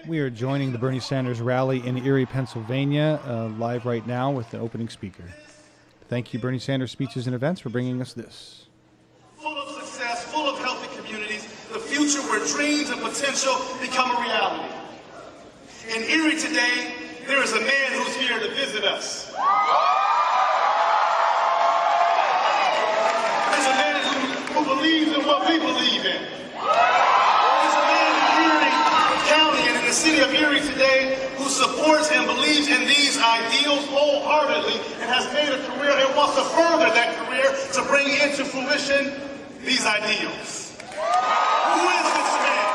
We are joining the Bernie Sanders rally in Erie, Pennsylvania, live right now with the opening speaker. Thank you, Bernie Sanders Speeches and Events, for bringing us this. Full of success, full of healthy communities, the future where dreams and potential become a reality. In Erie today, there is a man who's here to visit us. There's a man who believes in what we believe in. There's a man in Erie County and in the city of Erie today who supports and believes in these ideals wholeheartedly and has made a career and wants to further that career to bring into fruition these ideals. Who is this man?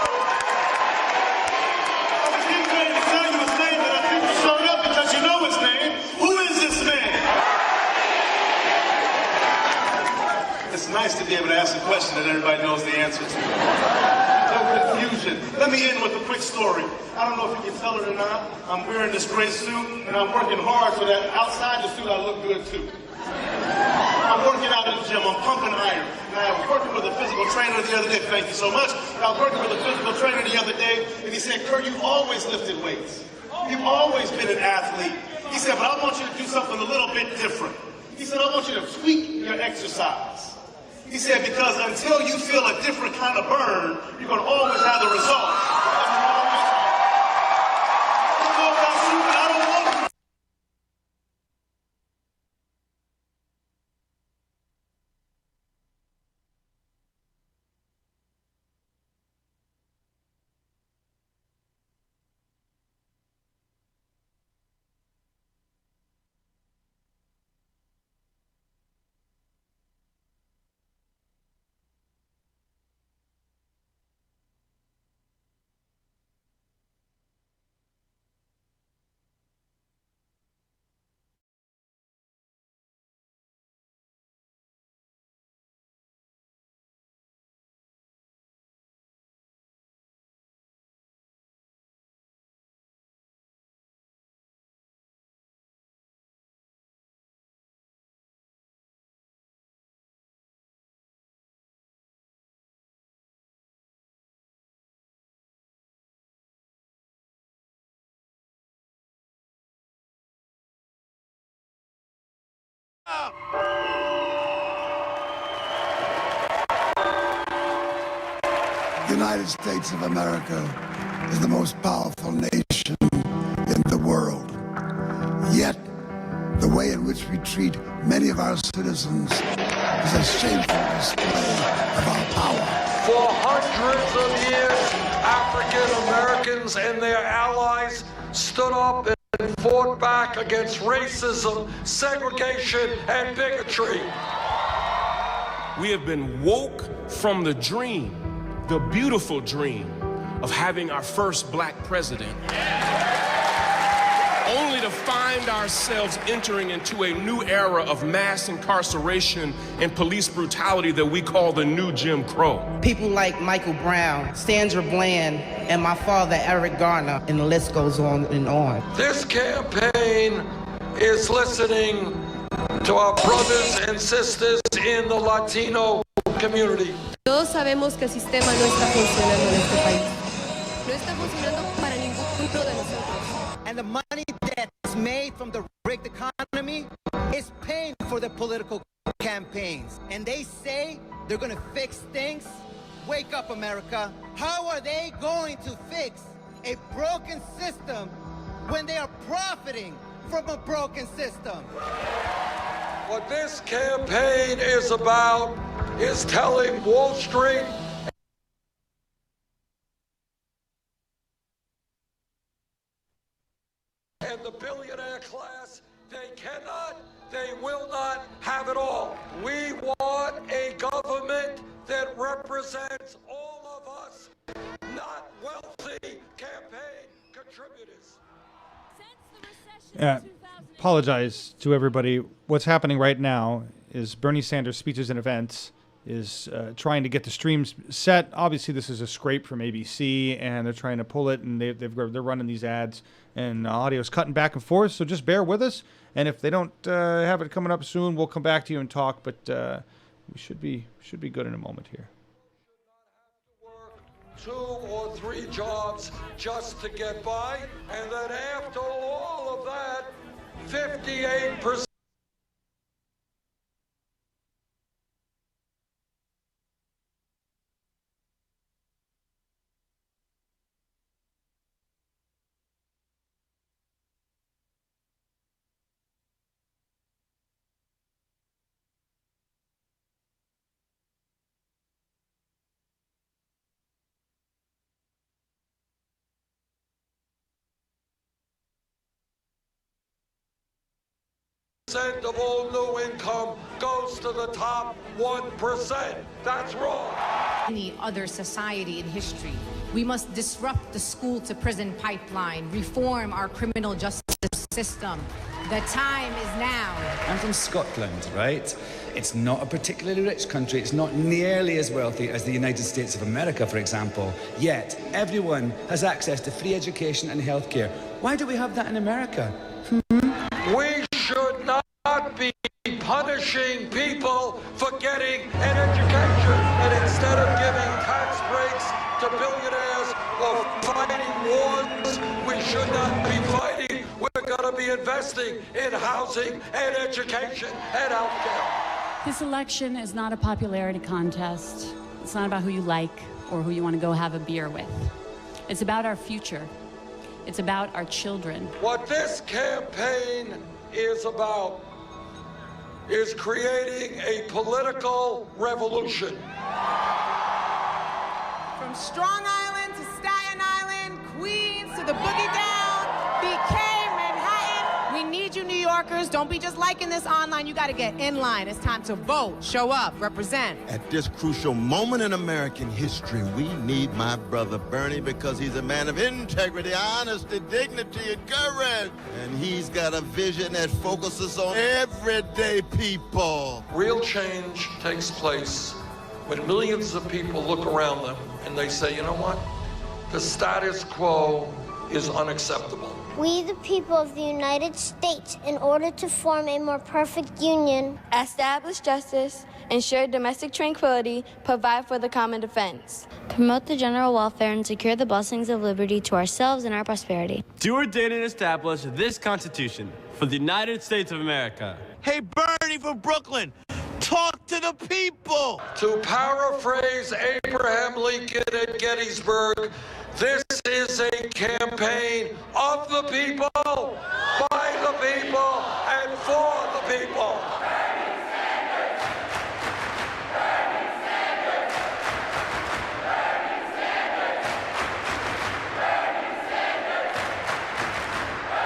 I was getting ready to tell you his name, but I think you showed up because you know his name. Who is this man? It's nice to be able to ask a question that everybody knows the answer to. No confusion. Let me end with a quick story. I don't know if you can tell it or not. I'm wearing this gray suit, and I'm working hard so that outside the suit I look good too. I'm working out in the gym. I'm pumping iron. And I was working with a physical trainer the other day. Thank you so much. I was working with a physical trainer the other day, and he said, "Kurt, you've always lifted weights. You've always been an athlete." He said, "But I want you to do something a little bit different." He said, "I want you to tweak your exercise." He said, "Because until you feel a different kind of burn, you're going to always have the result." The United States of America is the most powerful nation in the world. Yet, the way in which we treat many of our citizens is a shameful display of our power. For hundreds of years, African Americans and their allies stood up and fought back against racism, segregation, and bigotry. We have been woke from the dream, the beautiful dream, of having our first black president, only to find ourselves entering into a new era of mass incarceration and police brutality that we call the new Jim Crow. People like Michael Brown, Sandra Bland, and my father, Eric Garner, and the list goes on and on. This campaign is listening to our brothers and sisters in the Latino community. Todos sabemos que el sistema no está funcionando en este país. No está funcionando para ninguno de nosotros. And the money that's made from the rigged economy is paying for the political campaigns. And they say they're going to fix things. Wake up, America. How are they going to fix a broken system when they are profiting from a broken system? What this campaign is about is telling Wall Street and the billionaire class they cannot, they will not have it all. We want a government that represents all of us, not wealthy campaign contributors. Apologize to everybody. What's happening right now is Bernie Sanders Speeches and Events is trying to get the streams set. Obviously, this is a scrape from ABC, and they're trying to pull it, and they're running these ads, and audio's cutting back and forth. So just bear with us, and if they don't have it coming up soon, we'll come back to you and talk. But we should be good in a moment here. 2 or 3 jobs just to get by, and then after all of that, 58% of all new income goes to the top 1%. That's wrong. Any other society in history. We must disrupt the school to prison pipeline, reform our criminal justice system. The time is now. I'm from Scotland, right? It's not a particularly rich country. It's not nearly as wealthy as the United States of America, for example. Yet, everyone has access to free education and healthcare. Why do we have that in America? We should not be punishing people for getting an education, and instead of giving tax breaks to billionaires or fighting wars, we should not be fighting. We're going to be investing in housing and education and healthcare. This election is not a popularity contest. It's not about who you like or who you want to go have a beer with. It's about our future. It's about our children. What this campaign is about is creating a political revolution. From Strong Island to Staten Island, Queens to the Boogie Down, BK, Manhattan. We need you, New Yorkers. Don't be just liking this online. You got to get in line. It's time to vote, show up, represent. At this crucial moment in American history, we need my brother Bernie because he's a man of integrity, honesty, dignity, and courage. And he's got a vision that focuses on everyday people. Real change takes place when millions of people look around them and they say, you know what? The status quo is unacceptable. We, the people of the United States, in order to form a more perfect union, establish justice, ensure domestic tranquility, provide for the common defense, promote the general welfare, and secure the blessings of liberty to ourselves and our prosperity. Do ordain and establish this Constitution for the United States of America. Hey, Bernie from Brooklyn, talk to the people! To paraphrase Abraham Lincoln at Gettysburg, this is a campaign of the people, by the people, and for the people.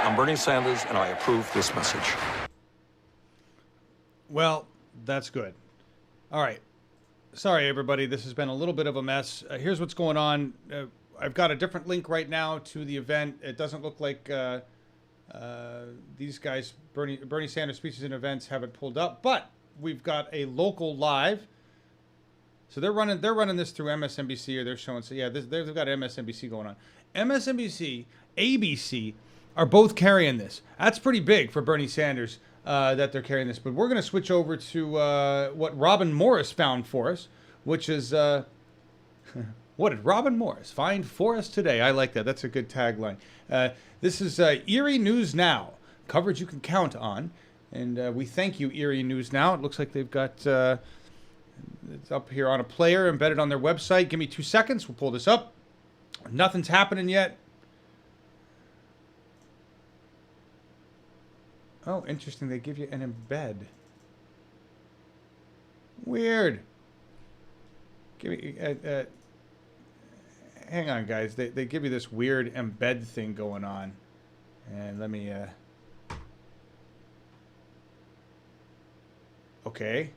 I'm Bernie Sanders, and I approve this message. Well, that's good. All right. Sorry, everybody. This has been a little bit of a mess. Here's what's going on. I've got a different link right now to the event. It doesn't look like these guys, Bernie Sanders speeches and events, have it pulled up, but we've got a local live. So they're running this through MSNBC, or they're showing. So yeah, they've got MSNBC going on. MSNBC, ABC are both carrying this. That's pretty big for Bernie Sanders that they're carrying this. But we're going to switch over to what Robin Morris found for us, which is. What did Robin Morris find for us today? I like that. That's a good tagline. This is Erie News Now, coverage you can count on. And we thank you, Erie News Now. It looks like they've got it's up here on a player embedded on their website. Give me 2 seconds. We'll pull this up. Nothing's happening yet. Oh, interesting. They give you an embed. Weird. Give me... hang on, guys. They give you this weird embed thing going on. And let me... Okay.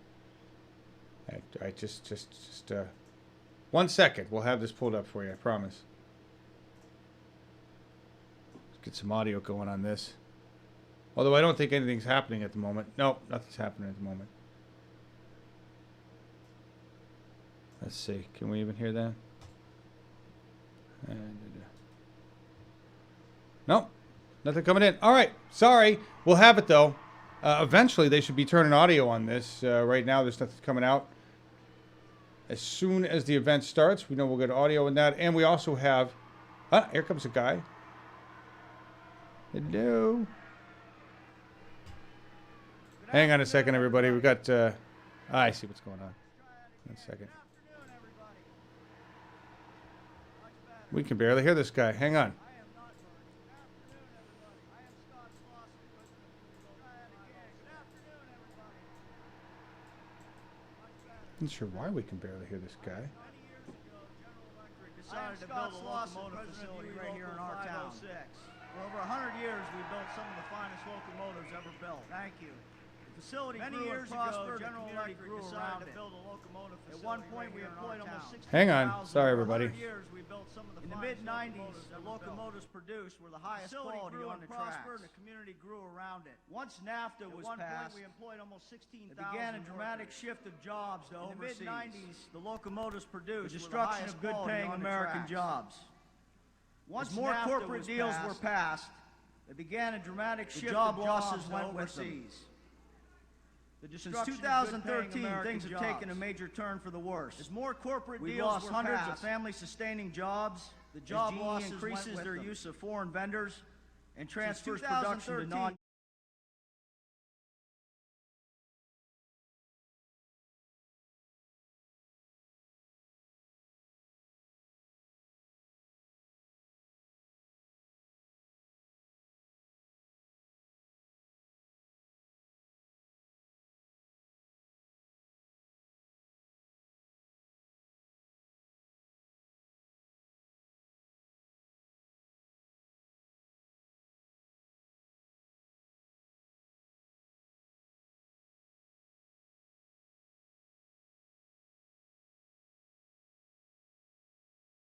I just 1 second. We'll have this pulled up for you, I promise. Let's get some audio going on this. Although I don't think anything's happening at the moment. No, nothing's happening at the moment. Let's see. Can we even hear that? Nope. Nothing coming in. All right. Sorry. We'll have it, though. Eventually, they should be turning audio on this. Right now, there's nothing coming out. as soon as the event starts. We know we'll get audio in that. And we also have... here comes a guy. Hello. Hang on a second, everybody. We've got... I see what's going on. 1 second. We can barely hear this guy. Hang on. I'm not sure why we can barely hear this guy. Decided to build a locomotive facility right here in our town. For over 100 years, we built some of the finest locomotives ever built. Thank you. The facility grew and prospered. General Electric decided to build a locomotive facility. At one point, we employed almost 60,000. Hang on. Sorry, everybody. In the mid-90s, the locomotives produced were the highest quality on the tracks. And the community grew around it. Once NAFTA was passed, we employed almost 16,000. It began a dramatic shift of jobs to overseas. In the mid-90s, the locomotives produced the destruction of good-paying American jobs. Once more corporate deals were passed, it began a dramatic shift of losses went overseas. Since 2013, things have taken a major turn for the worse. As more corporate deals lost hundreds of family-sustaining jobs, the job loss increases their use of foreign vendors and transfers production to non-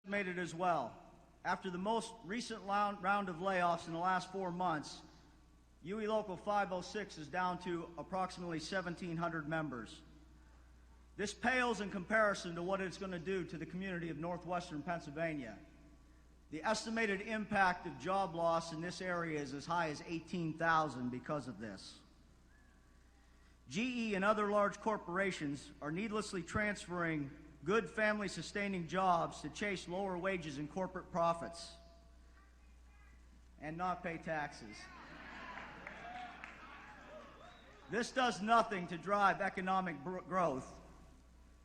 made it as well. After the most recent round of layoffs in the last 4 months, UE Local 506 is down to approximately 1,700 members. This pales in comparison to what it's going to do to the community of northwestern Pennsylvania. The estimated impact of job loss in this area is as high as 18,000 because of this. GE and other large corporations are needlessly transferring good family-sustaining jobs to chase lower wages and corporate profits and not pay taxes. This does nothing to drive economic growth.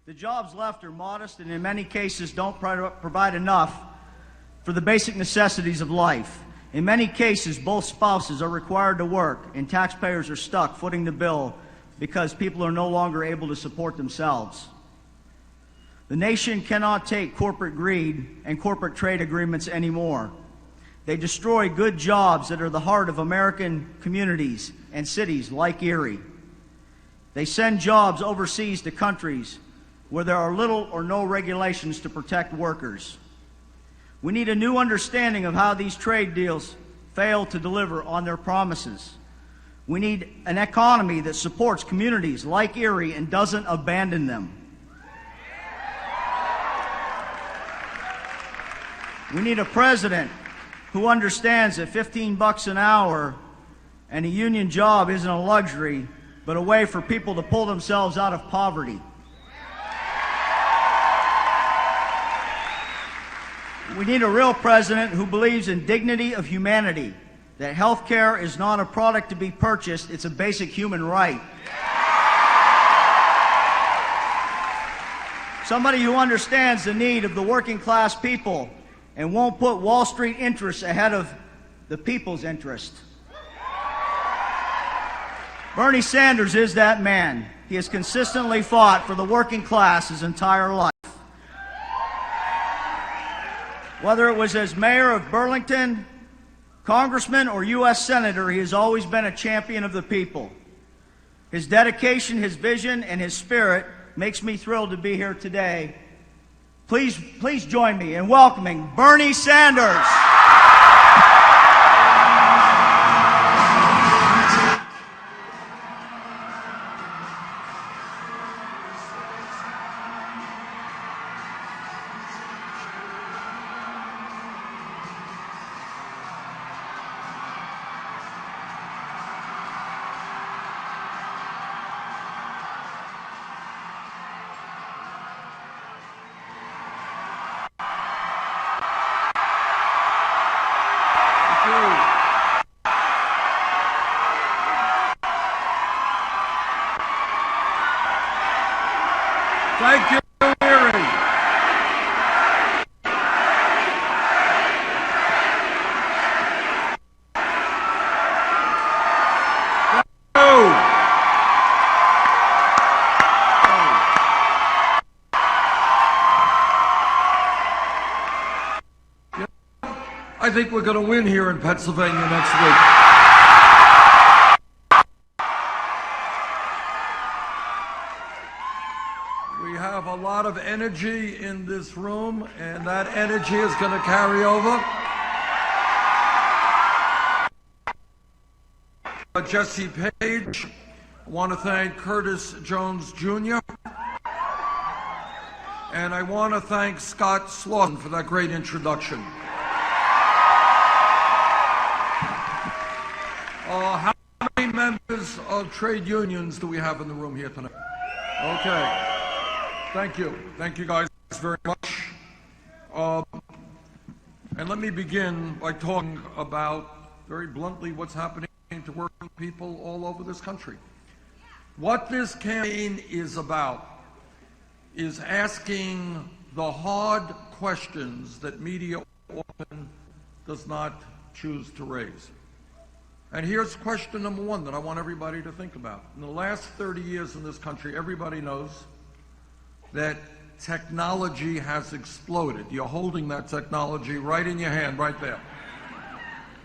The jobs left are modest and in many cases don't provide enough for the basic necessities of life. In many cases, both spouses are required to work and taxpayers are stuck footing the bill because people are no longer able to support themselves. The nation cannot take corporate greed and corporate trade agreements anymore. They destroy good jobs that are the heart of American communities and cities like Erie. They send jobs overseas to countries where there are little or no regulations to protect workers. We need a new understanding of how these trade deals fail to deliver on their promises. We need an economy that supports communities like Erie and doesn't abandon them. We need a president who understands that $15 an hour and a union job isn't a luxury, but a way for people to pull themselves out of poverty. We need a real president who believes in dignity of humanity, that health care is not a product to be purchased, it's a basic human right. Somebody who understands the need of the working class people and won't put Wall Street interests ahead of the people's interest. Bernie Sanders is that man. He has consistently fought for the working class his entire life. Whether it was as mayor of Burlington, congressman, or U.S. senator, he has always been a champion of the people. His dedication, his vision, and his spirit makes me thrilled to be here today. Please join me in welcoming Bernie Sanders. Thank you, Erie. I think we're going to win here in Pennsylvania next week. We have a lot of energy in this room, and that energy is going to carry over. Jesse Page, I want to thank Curtis Jones Jr., and I want to thank Scott Slaughter for that great introduction. How many members of trade unions do we have in the room here tonight? Okay. Thank you. Thank you guys very much. And let me begin by talking about, very bluntly, what's happening to working people all over this country. What this campaign is about is asking the hard questions that media often does not choose to raise. And here's question number one that I want everybody to think about. In the last 30 years in this country, everybody knows that technology has exploded. You're holding that technology right in your hand, right there.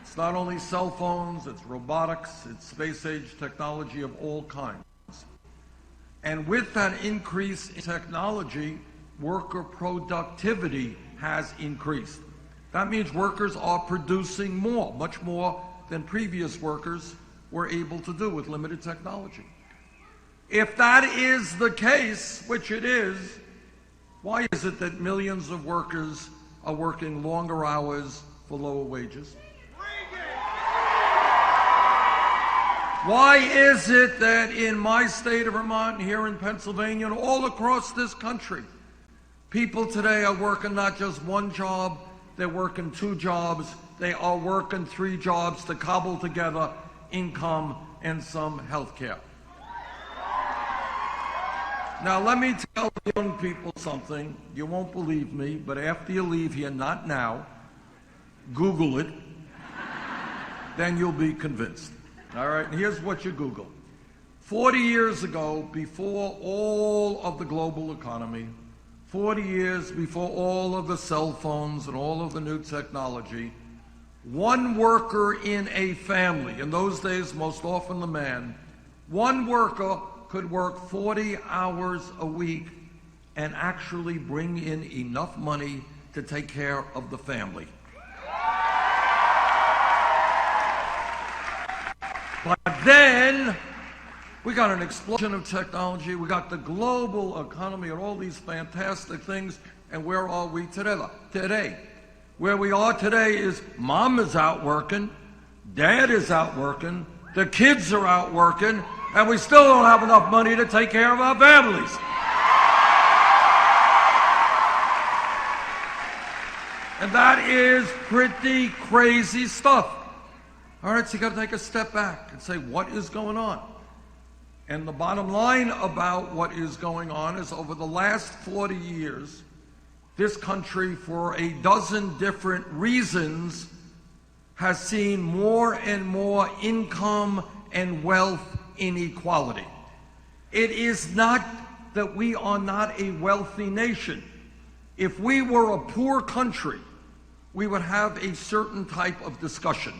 It's not only cell phones, it's robotics, it's space-age technology of all kinds. And with that increase in technology, worker productivity has increased. That means workers are producing more, much more than previous workers were able to do with limited technology. If that is the case, which it is, why is it that millions of workers are working longer hours for lower wages? Why is it that in my state of Vermont, and here in Pennsylvania, and all across this country, people today are working not just one job, they're working two jobs, they are working three jobs to cobble together income and some health care. Now let me tell young people something. You won't believe me, but after you leave here, not now, Google it, then you'll be convinced. All right, and here's what you Google. 40 years ago, before all of the global economy, 40 years before all of the cell phones and all of the new technology, one worker in a family, in those days most often the man, one worker could work 40 hours a week and actually bring in enough money to take care of the family. But then we got an explosion of technology, we got the global economy and all these fantastic things, and where are we today? Where we are today is mom is out working, dad is out working, the kids are out working, and we still don't have enough money to take care of our families. And that is pretty crazy stuff. All right, so you got to take a step back and say, what is going on? And the bottom line about what is going on is over the last 40 years, this country, for a dozen different reasons, has seen more and more income and wealth inequality. It is not that we are not a wealthy nation. If we were a poor country, we would have a certain type of discussion.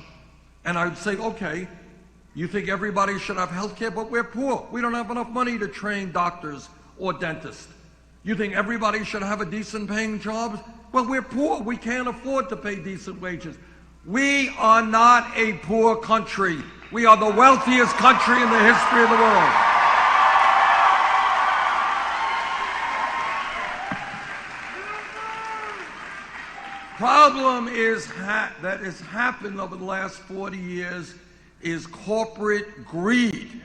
And I would say, okay, you think everybody should have health care, but we're poor. We don't have enough money to train doctors or dentists. You think everybody should have a decent paying job? Well, we're poor. We can't afford to pay decent wages. We are not a poor country. We are the wealthiest country in the history of the world. Problem is that has happened over the last 40 years is corporate greed.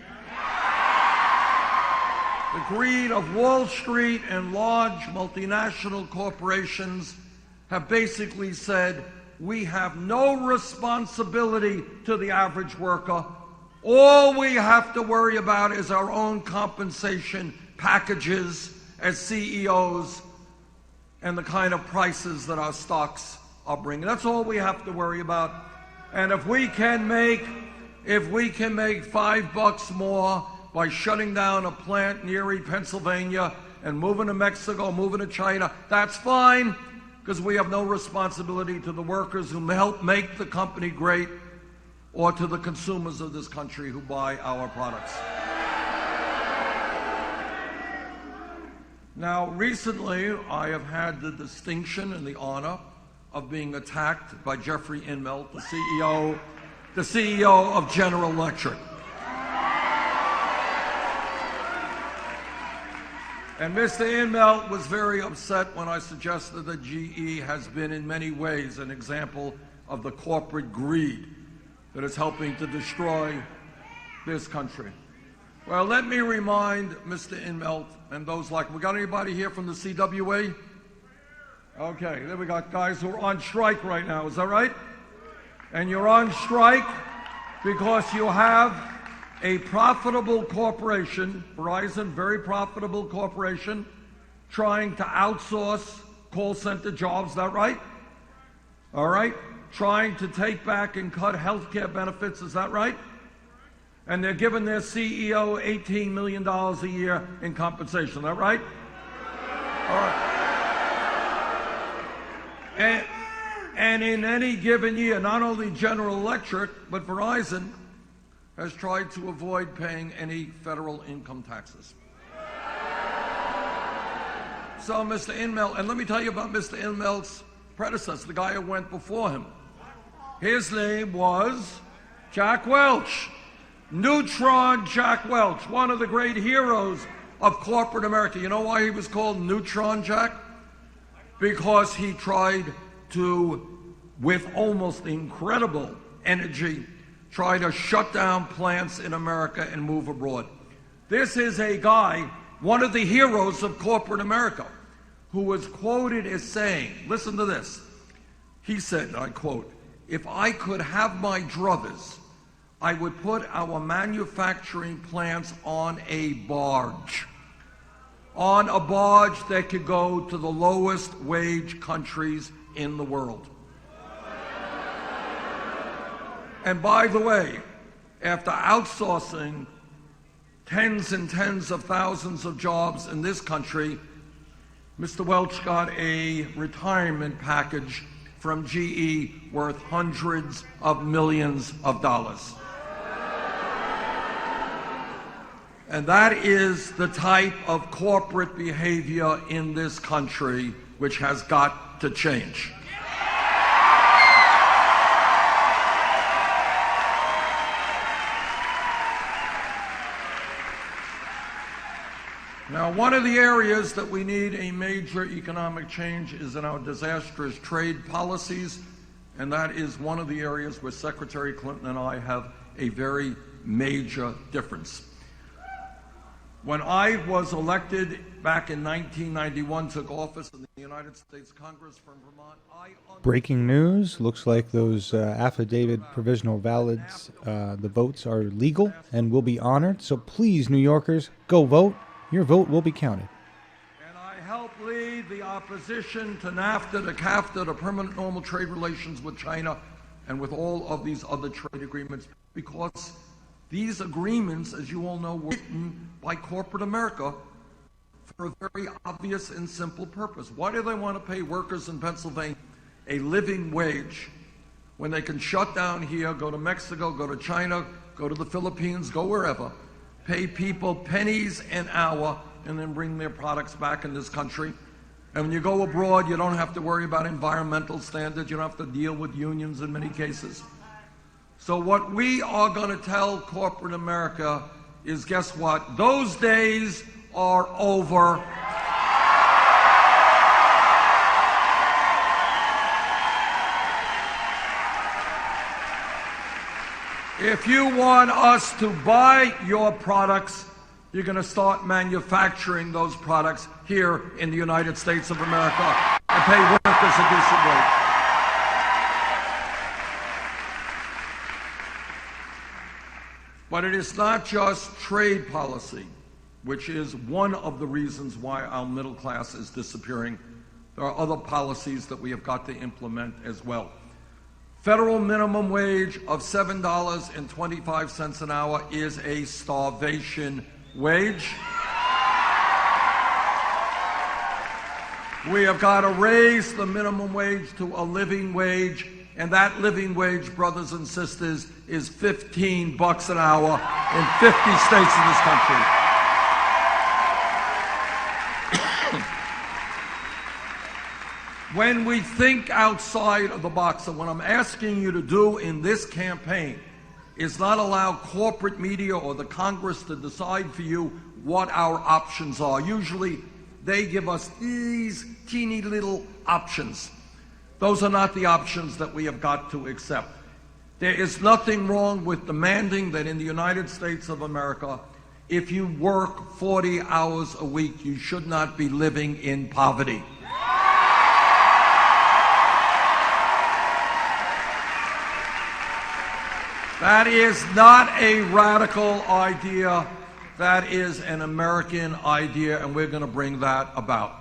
The greed of Wall Street and large multinational corporations have basically said, we have no responsibility to the average worker. All we have to worry about is our own compensation packages as CEOs and the kind of prices that our stocks are bringing. That's all we have to worry about. And if we can make $5 more by shutting down a plant in Erie, Pennsylvania, and moving to Mexico, moving to China, that's fine, because we have no responsibility to the workers who help make the company great or to the consumers of this country who buy our products. Now, recently, I have had the distinction and the honor of being attacked by Jeffrey Immelt, the CEO of General Electric. And Mr. Immelt was very upset when I suggested that GE has been in many ways an example of the corporate greed that is helping to destroy this country. Well, let me remind Mr. Immelt and those like, we got anybody here from the CWA? Okay, there we got guys who are on strike right now, is that right? And you're on strike because you have a profitable corporation, Verizon, very profitable corporation, trying to outsource call center jobs, is that right? All right? Trying to take back and cut health care benefits, is that right? And they're giving their CEO $18 million a year in compensation, is that right? All right. And in any given year, not only General Electric, but Verizon has tried to avoid paying any federal income taxes. So Mr. Immelt, and let me tell you about Mr. Immelt's predecessor, the guy who went before him. His name was Jack Welch, Neutron Jack Welch, one of the great heroes of corporate America. You know why he was called Neutron Jack? Because he tried to, with almost incredible energy, try to shut down plants in America and move abroad. This is a guy, one of the heroes of corporate America, who was quoted as saying, listen to this, he said, I quote, "If I could have my druthers, I would put our manufacturing plants on a barge that could go to the lowest wage countries in the world." And by the way, after outsourcing tens and tens of thousands of jobs in this country, Mr. Welch got a retirement package from GE worth hundreds of millions of dollars. And that is the type of corporate behavior in this country which has got to change. Now, one of the areas that we need a major economic change is in our disastrous trade policies, and that is one of the areas where Secretary Clinton and I have a very major difference. When I was elected back in 1991, took office in the United States Congress from Vermont, Breaking news. Looks like those affidavit provisional ballots, the votes are legal and will be honored. So please, New Yorkers, go vote. Your vote will be counted. And I helped lead the opposition to NAFTA, to CAFTA, to permanent normal trade relations with China and with all of these other trade agreements, because these agreements, as you all know, were written by corporate America for a very obvious and simple purpose. Why do they want to pay workers in Pennsylvania a living wage when they can shut down here, go to Mexico, go to China, go to the Philippines, go wherever, pay people pennies an hour, and then bring their products back in this country? And when you go abroad, you don't have to worry about environmental standards. You don't have to deal with unions in many cases. So what we are going to tell corporate America is, guess what? Those days are over. If you want us to buy your products, you're going to start manufacturing those products here in the United States of America and pay workers a decent wage. But it is not just trade policy which is one of the reasons why our middle class is disappearing. There are other policies that we have got to implement as well. Federal minimum wage of $7.25 an hour is a starvation wage. We have got to raise the minimum wage to a living wage, and that living wage, brothers and sisters, is $15 an hour in 50 states in this country. When we think outside of the box, and what I'm asking you to do in this campaign is not allow corporate media or the Congress to decide for you what our options are. Usually they give us these teeny little options. Those are not the options that we have got to accept. There is nothing wrong with demanding that in the United States of America, if you work 40 hours a week, you should not be living in poverty. That is not a radical idea. That is an American idea, and we're going to bring that about.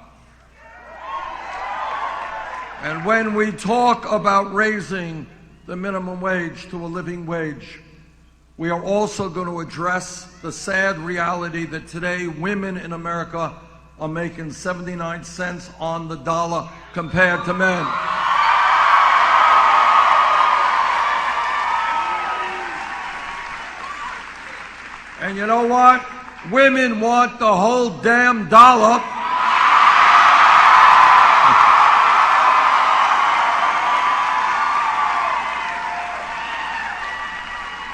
And when we talk about raising the minimum wage to a living wage, we are also going to address the sad reality that today women in America are making 79 cents on the dollar compared to men. And you know what? Women want the whole damn dollar.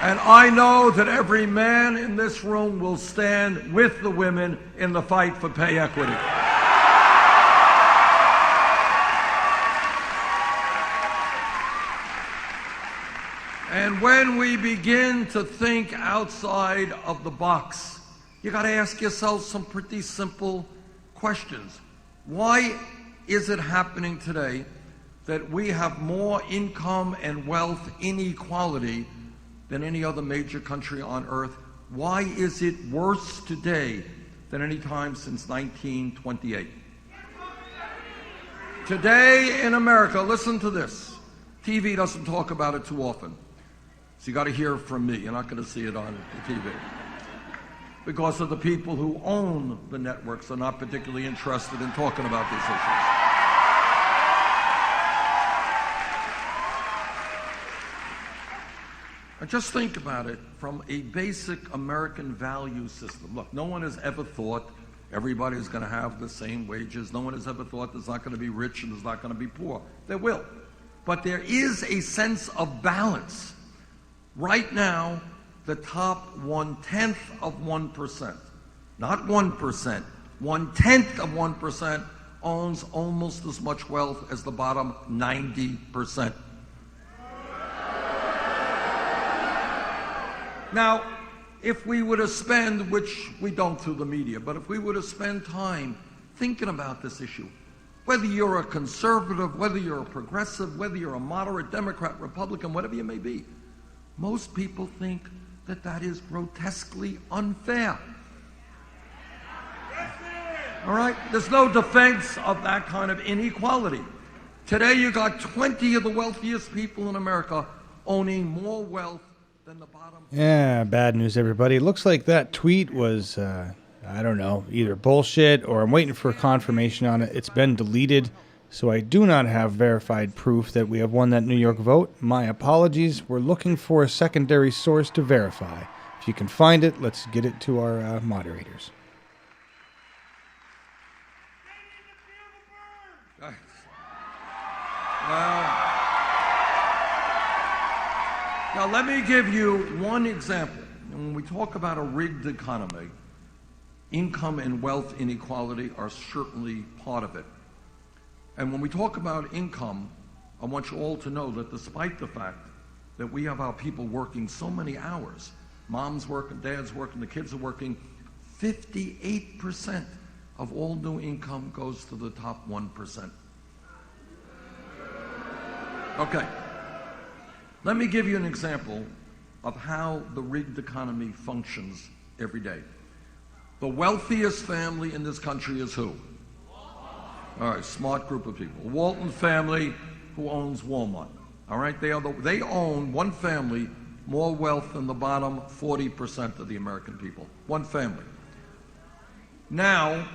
And I know that every man in this room will stand with the women in the fight for pay equity. And when we begin to think outside of the box, you got to ask yourself some pretty simple questions. Why is it happening today that we have more income and wealth inequality than any other major country on earth? Why is it worse today than any time since 1928? Today in America, listen to this. TV doesn't talk about it too often. So you got to hear it from me. You're not going to see it on the TV. Because of the people who own the networks are not particularly interested in talking about these issues. And just think about it from a basic American value system. Look, no one has ever thought everybody's going to have the same wages. No one has ever thought there's not going to be rich and there's not going to be poor. There will. But there is a sense of balance. Right now, the top 1/10 of 1%, not 1%, 1/10 of 1% owns almost as much wealth as the bottom 90%. Now, if we were to spend, which we don't through the media, but if we were to spend time thinking about this issue, whether you're a conservative, whether you're a progressive, whether you're a moderate Democrat, Republican, whatever you may be, most people think that that is grotesquely unfair. All right? There's no defense of that kind of inequality. Today you got 20 of the wealthiest people in America owning more wealth than the bottom. Yeah, bad news, everybody. Looks like that tweet was, I don't know, either bullshit or I'm waiting for confirmation on it. It's been deleted. So I do not have verified proof that we have won that New York vote. My apologies. We're looking for a secondary source to verify. If you can find it, let's get it to our moderators. Now let me give you one example. When we talk about a rigged economy, income and wealth inequality are certainly part of it. And when we talk about income, I want you all to know that despite the fact that we have our people working so many hours, mom's working, dad's working, the kids are working, 58% of all new income goes to the top 1%. Okay. Let me give you an example of how the rigged economy functions every day. The wealthiest family in this country is who? All right, smart group of people. Walton family, who owns Walmart. All right, they own, one family, more wealth than the bottom 40% of the American people. One family. Now,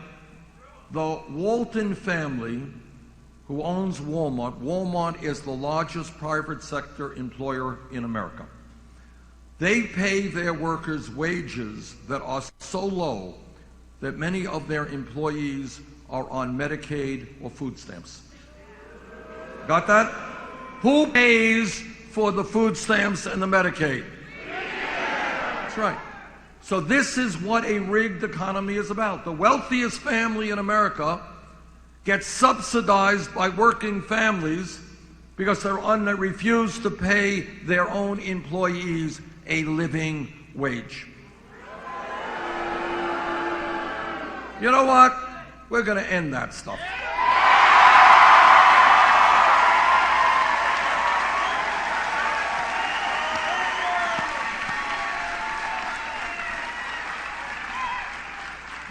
the Walton family, who owns Walmart, Walmart is the largest private sector employer in America. They pay their workers wages that are so low that many of their employees are on Medicaid or food stamps. Got that? Who pays for the food stamps and the Medicaid? That's right. So this is what a rigged economy is about. The wealthiest family in America gets subsidized by working families because they refuse to pay their own employees a living wage. You know what? We're going to end that stuff.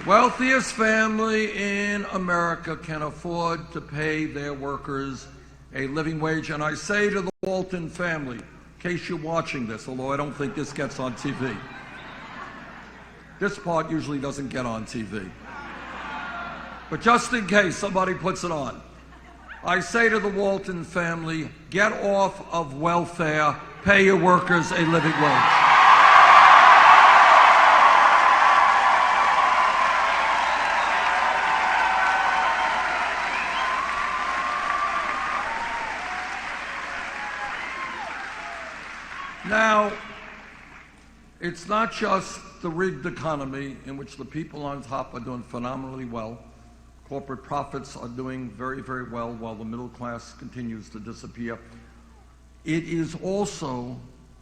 Wealthiest family in America can afford to pay their workers a living wage. And I say to the Walton family, in case you're watching this, although I don't think this gets on TV. This part usually doesn't get on TV. But just in case somebody puts it on, I say to the Walton family, get off of welfare, pay your workers a living wage. Now, it's not just the rigged economy in which the people on top are doing phenomenally well. Corporate profits are doing very, very well while the middle class continues to disappear. It is also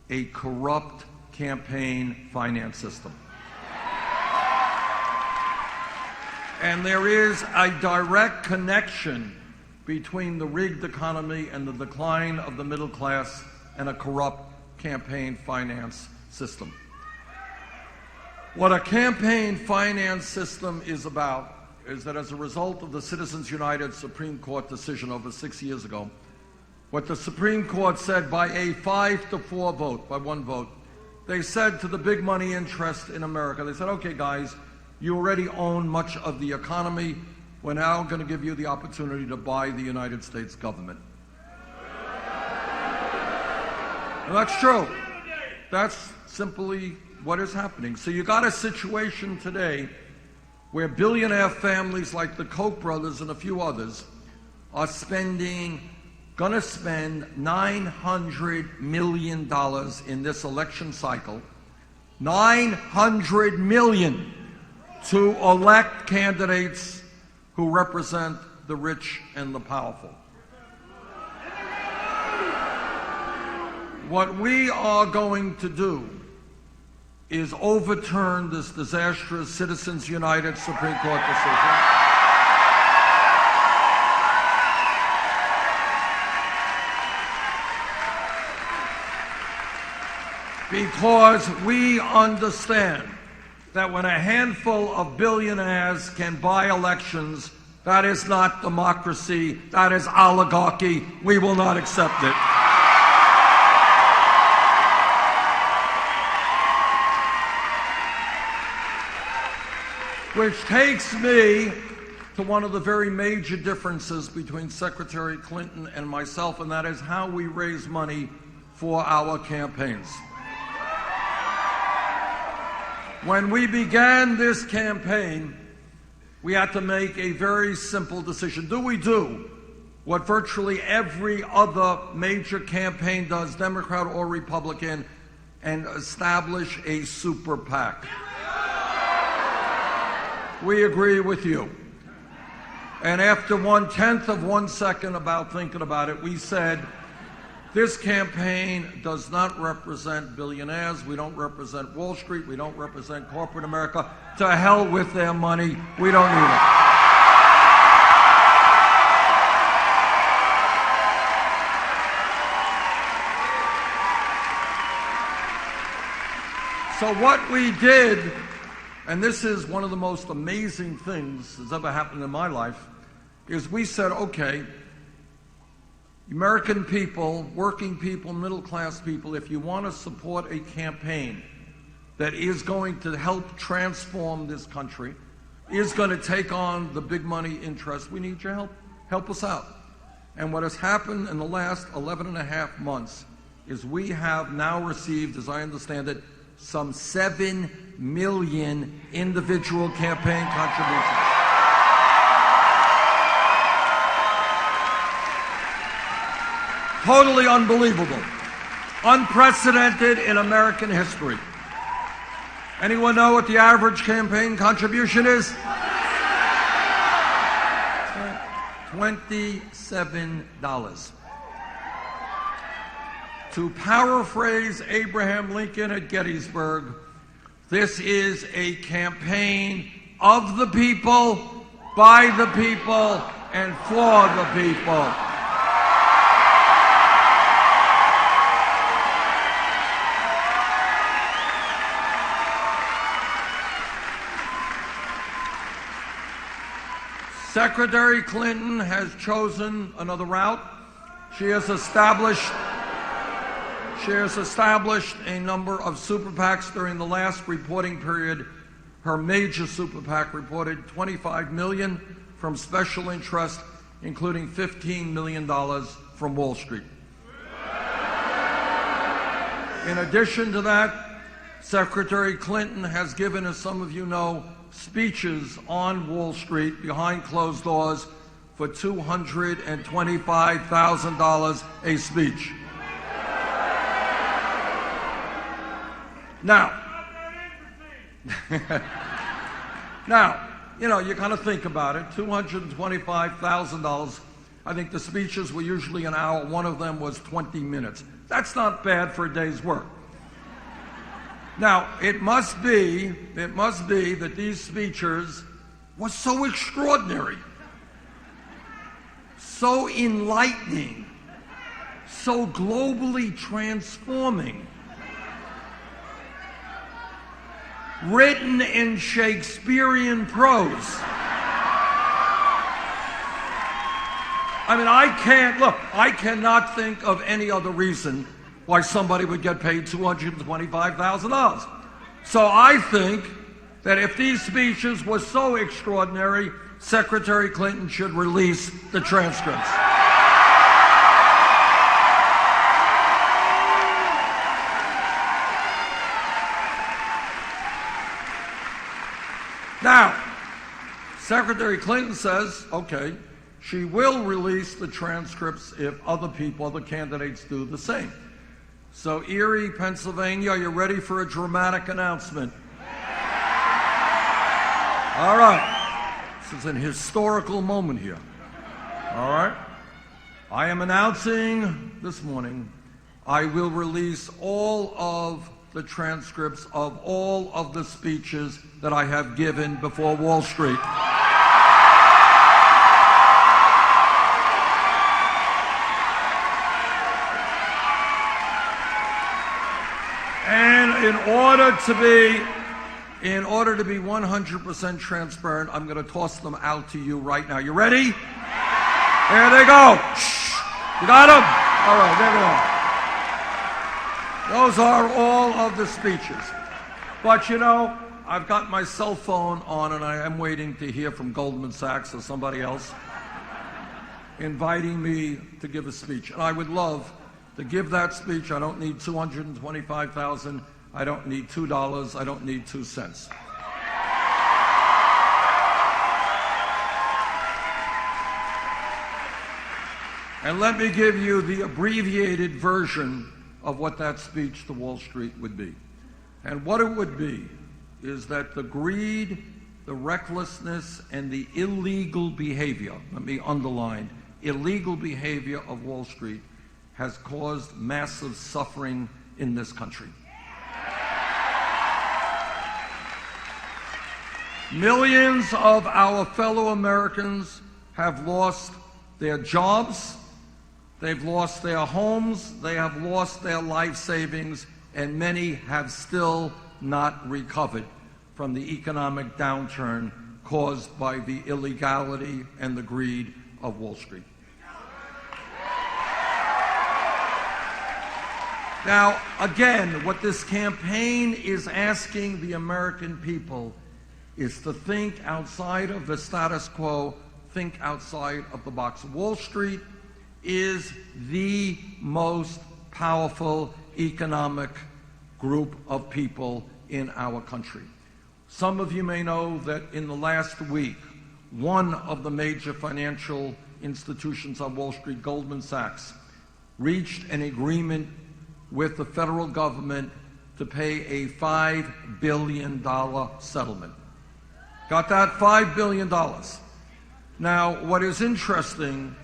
a corrupt campaign finance system. And there is a direct connection between the rigged economy and the decline of the middle class and a corrupt campaign finance system. What a campaign finance system is about is that as a result of the Citizens United Supreme Court decision over 6 years ago, what the Supreme Court said by a 5-4 vote, by one vote, they said to the big money interest in America, they said, okay guys, you already own much of the economy, we're now going to give you the opportunity to buy the United States government. And that's true. That's simply what is happening. So you got a situation today where billionaire families like the Koch brothers and a few others are gonna spend $900 million in this election cycle, $900 million to elect candidates who represent the rich and the powerful. What we are going to do is overturn this disastrous Citizens United Supreme Court decision. Because we understand that when a handful of billionaires can buy elections, that is not democracy, that is oligarchy. We will not accept it. Which takes me to one of the very major differences between Secretary Clinton and myself, and that is how we raise money for our campaigns. When we began this campaign, we had to make a very simple decision. Do we do what virtually every other major campaign does, Democrat or Republican, and establish a super PAC? We agree with you. And after 1/10 of 1 second about thinking about it, we said, this campaign does not represent billionaires. We don't represent Wall Street. We don't represent corporate America. To hell with their money. We don't need it. So what we did and this is one of the most amazing things that's ever happened in my life, is we said, okay, American people, working people, middle-class people, if you want to support a campaign that is going to help transform this country, is going to take on the big money interest, we need your help. Help us out. And what has happened in the last 11 and a half months is we have now received, as I understand it, some 7 million individual campaign contributions. Totally unbelievable. Unprecedented in American history. Anyone know what the average campaign contribution is? $27. To paraphrase Abraham Lincoln at Gettysburg, this is a campaign of the people, by the people, and for the people. Secretary Clinton has chosen another route. She has established a number of super PACs during the last reporting period. Her major super PAC reported $25 million from special interest, including $15 million from Wall Street. In addition to that, Secretary Clinton has given, as some of you know, speeches on Wall Street behind closed doors for $225,000 a speech. Now, you know, you kind of think about it, $225,000. I think the speeches were usually an hour. One of them was 20 minutes. That's not bad for a day's work. Now, it must be that these speeches were so extraordinary, so enlightening, so globally transforming, written in Shakespearean prose. I mean, I cannot think of any other reason why somebody would get paid $225,000. So I think that if these speeches were so extraordinary, Secretary Clinton should release the transcripts. Now, Secretary Clinton says, okay, she will release the transcripts if other candidates do the same. So, Erie, Pennsylvania, are you ready for a dramatic announcement? All right. This is an historical moment here. All right. I am announcing this morning I will release all of the transcripts of all of the speeches that I have given before Wall Street. And in order to be 100% transparent, I'm going to toss them out to you right now. You ready? There they go. Shh. You got them? All right, there they are. Those are all of the speeches. But you know, I've got my cell phone on and I am waiting to hear from Goldman Sachs or somebody else inviting me to give a speech. And I would love to give that speech. I don't need $225,000. I don't need $2. I don't need 2 cents. And let me give you the abbreviated version of what that speech to Wall Street would be. And what it would be is that the greed, the recklessness, and the illegal behavior, let me underline, illegal behavior of Wall Street has caused massive suffering in this country. Millions of our fellow Americans have lost their jobs, they've lost their homes, they have lost their life savings, and many have still not recovered. from the economic downturn caused by the illegality and the greed of Wall Street. Now, again, what this campaign is asking the American people is to think outside of the status quo, think outside of the box. Wall Street is the most powerful economic group of people in our country. Some of you may know that in the last week, one of the major financial institutions on Wall Street, Goldman Sachs, reached an agreement with the federal government to pay a $5 billion settlement. Got that? $5 billion. Now, what is interesting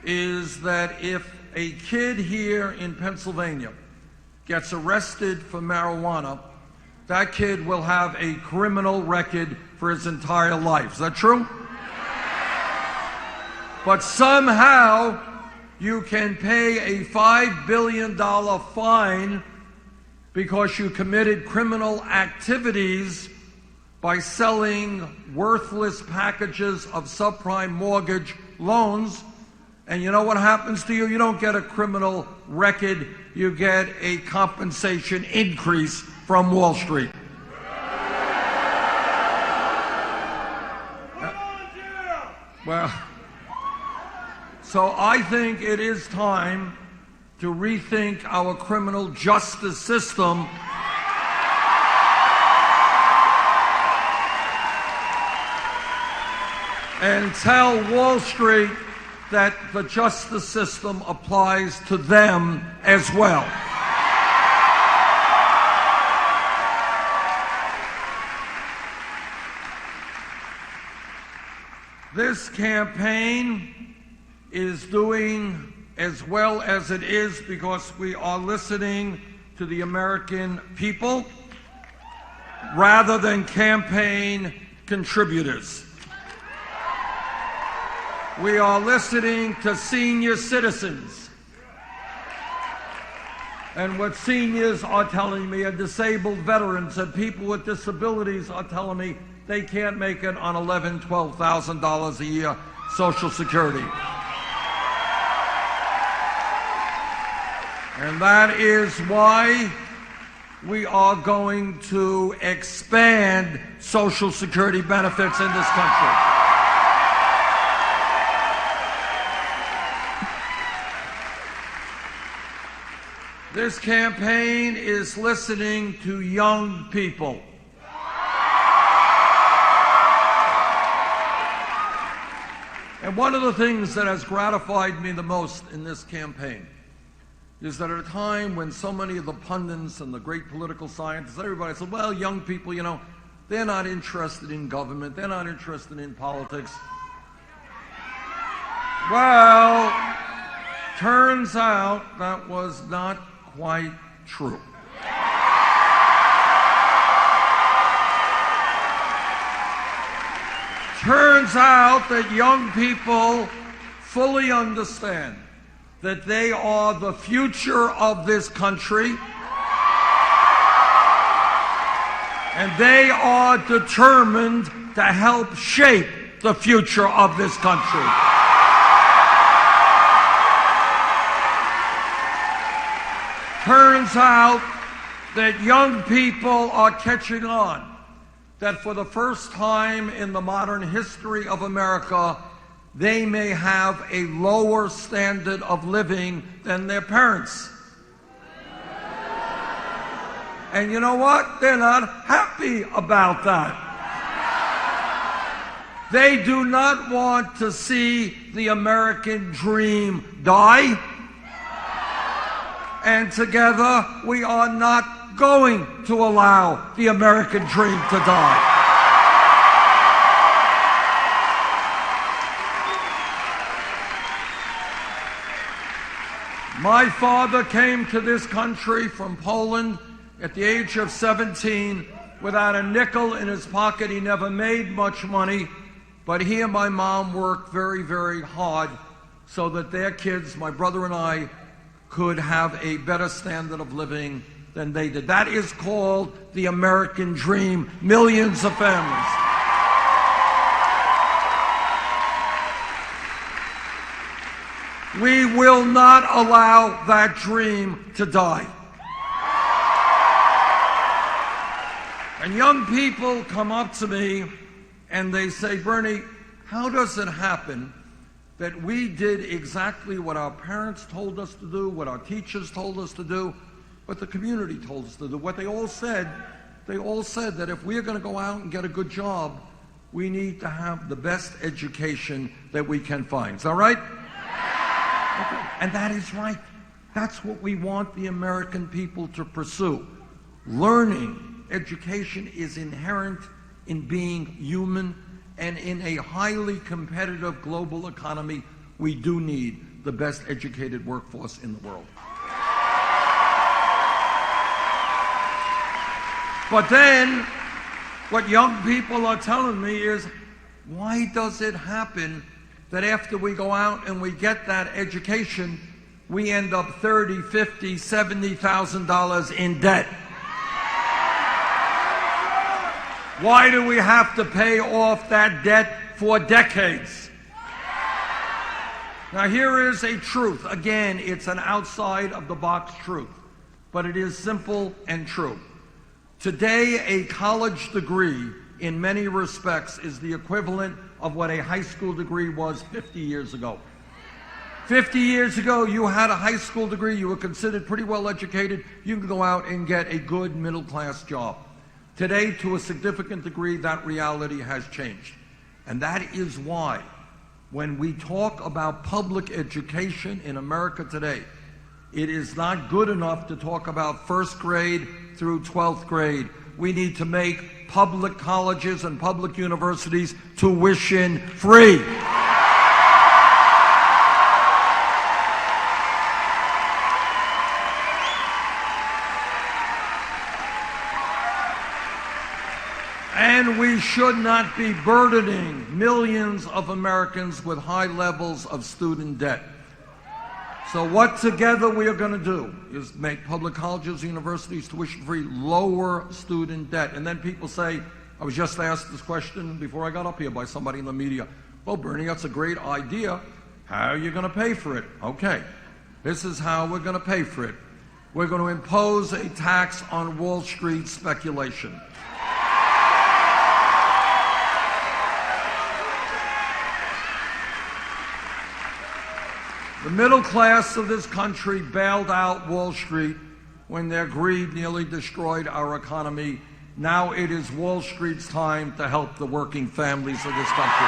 is that if a kid here in Pennsylvania gets arrested for marijuana, that kid will have a criminal record for his entire life. Is that true? But somehow you can pay a $5 billion fine because you committed criminal activities by selling worthless packages of subprime mortgage loans. And you know what happens to you? You don't get a criminal record, you get a compensation increase from Wall Street. Well, so I think it is time to rethink our criminal justice system and tell Wall Street that the justice system applies to them as well. This campaign is doing as well as it is because we are listening to the American people rather than campaign contributors. We are listening to senior citizens. And what seniors are telling me, and disabled veterans and people with disabilities are telling me they can't make it on $11,000, $12,000 a year Social Security. And that is why we are going to expand Social Security benefits in this country. This campaign is listening to young people. And one of the things that has gratified me the most in this campaign is that at a time when so many of the pundits and the great political scientists, everybody said, well, young people, you know, they're not interested in government, they're not interested in politics. Well, turns out that was not quite true. Turns out that young people fully understand that they are the future of this country, and they are determined to help shape the future of this country. Turns out that young people are catching on, that for the first time in the modern history of America, they may have a lower standard of living than their parents. And you know what? They're not happy about that. They do not want to see the American dream die. And together, we are not going to allow the American dream to die. My father came to this country from Poland at the age of 17 without a nickel in his pocket. He never made much money, but he and my mom worked very, very hard so that their kids, my brother and I, could have a better standard of living than they did. That is called the American dream. Millions of families. We will not allow that dream to die. And young people come up to me and they say, Bernie, how does it happen that we did exactly what our parents told us to do, what our teachers told us to do, what the community told us to do? What they all said that if we're going to go out and get a good job, we need to have the best education that we can find. Is that right? Okay. And that is right. That's what we want the American people to pursue. Learning, education is inherent in being human, and in a highly competitive global economy, we do need the best educated workforce in the world. But then, what young people are telling me is, why does it happen that after we go out and we get that education, we end up $30,000, $50,000, $70,000 in debt? Why do we have to pay off that debt for decades? Now here is a truth. Again, it's an outside of the box truth, but it is simple and true. Today, a college degree in many respects is the equivalent of what a high school degree was 50 years ago. 50 years ago, you had a high school degree, you were considered pretty well educated, you could go out and get a good middle-class job. Today, to a significant degree, that reality has changed. And that is why, when we talk about public education in America today, it is not good enough to talk about first grade through 12th grade. We need to make public colleges and public universities tuition free. And we should not be burdening millions of Americans with high levels of student debt. So what together we are going to do is make public colleges, universities tuition-free, lower student debt. And then people say, I was just asked this question before I got up here by somebody in the media. Well, Bernie, that's a great idea. How are you going to pay for it? Okay, this is how we're going to pay for it. We're going to impose a tax on Wall Street speculation. The middle class of this country bailed out Wall Street when their greed nearly destroyed our economy. Now it is Wall Street's time to help the working families of this country.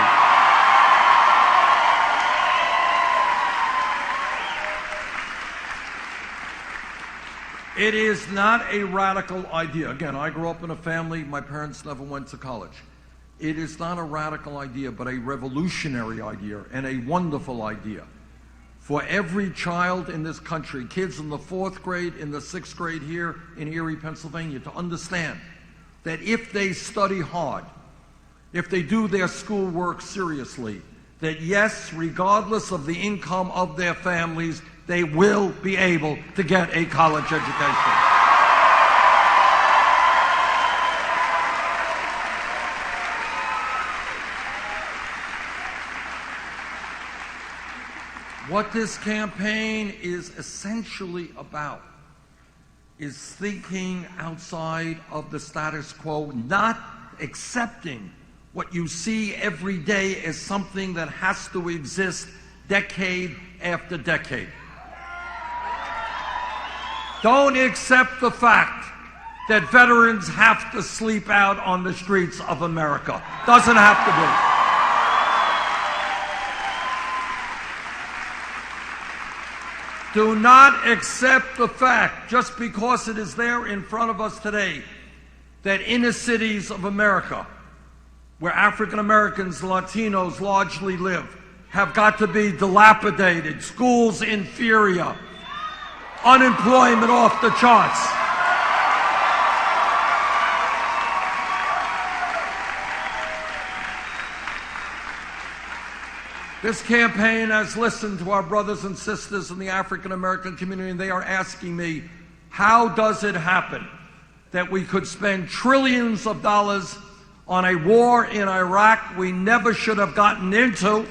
It is not a radical idea. Again, I grew up in a family, my parents never went to college. It is not a radical idea, but a revolutionary idea and a wonderful idea. For every child in this country, kids in the 4th grade, in the 6th grade here in Erie, Pennsylvania, to understand that if they study hard, if they do their schoolwork seriously, that yes, regardless of the income of their families, they will be able to get a college education. What this campaign is essentially about is thinking outside of the status quo, not accepting what you see every day as something that has to exist decade after decade. Don't accept the fact that veterans have to sleep out on the streets of America. Doesn't have to be. Do not accept the fact, just because it is there in front of us today, that inner cities of America, where African Americans, Latinos largely live, have got to be dilapidated, schools inferior, unemployment off the charts. This campaign has listened to our brothers and sisters in the African American community, and they are asking me, How does it happen that we could spend trillions of dollars on a war in Iraq we never should have gotten into?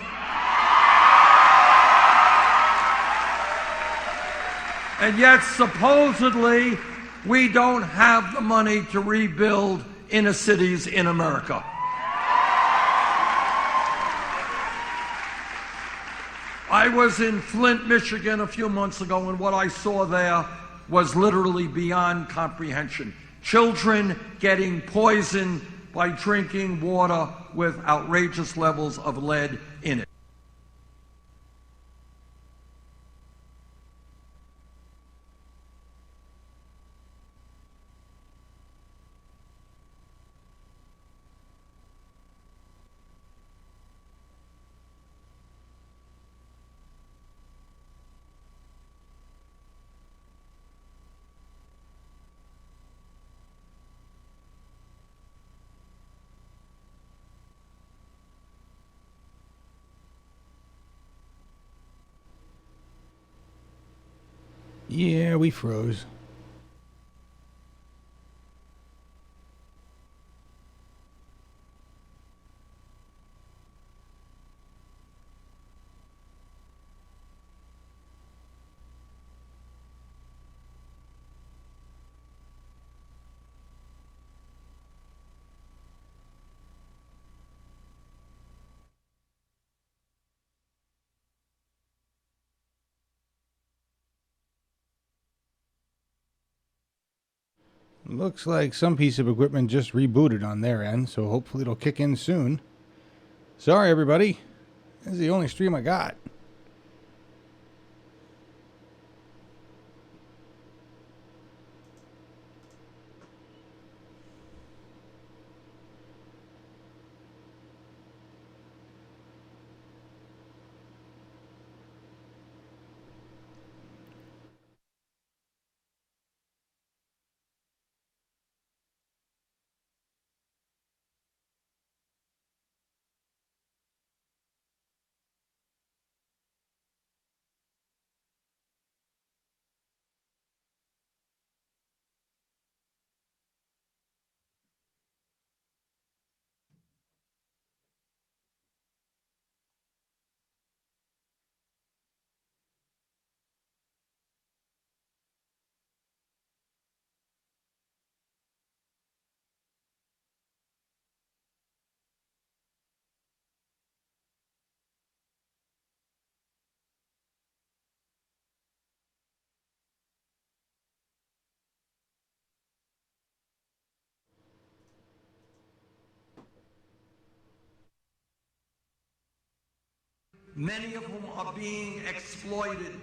And yet, supposedly, we don't have the money to rebuild inner cities in America. I was in Flint, Michigan a few months ago, and what I saw there was literally beyond comprehension. Children getting poisoned by drinking water with outrageous levels of lead in it. Yeah, we froze. Looks like some piece of equipment just rebooted on their end, so hopefully it'll kick in soon. Sorry, everybody. This is the only stream I got. Many of whom are being exploited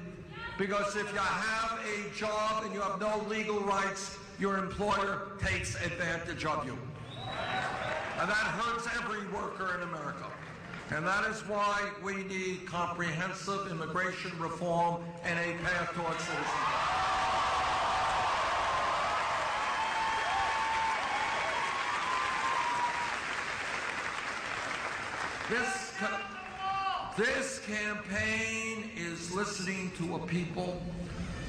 because if you have a job and you have no legal rights, your employer takes advantage of you. And that hurts every worker in America. And that is why we need comprehensive immigration reform and a path towards citizenship. This campaign is listening to a people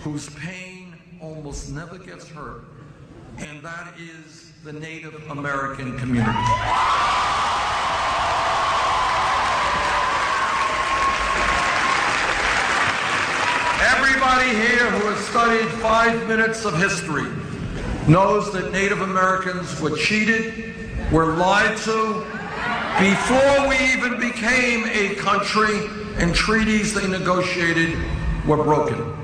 whose pain almost never gets heard, and that is the Native American community. Everybody here who has studied 5 minutes of history knows that Native Americans were cheated, were lied to, before we even became a country, and treaties they negotiated were broken.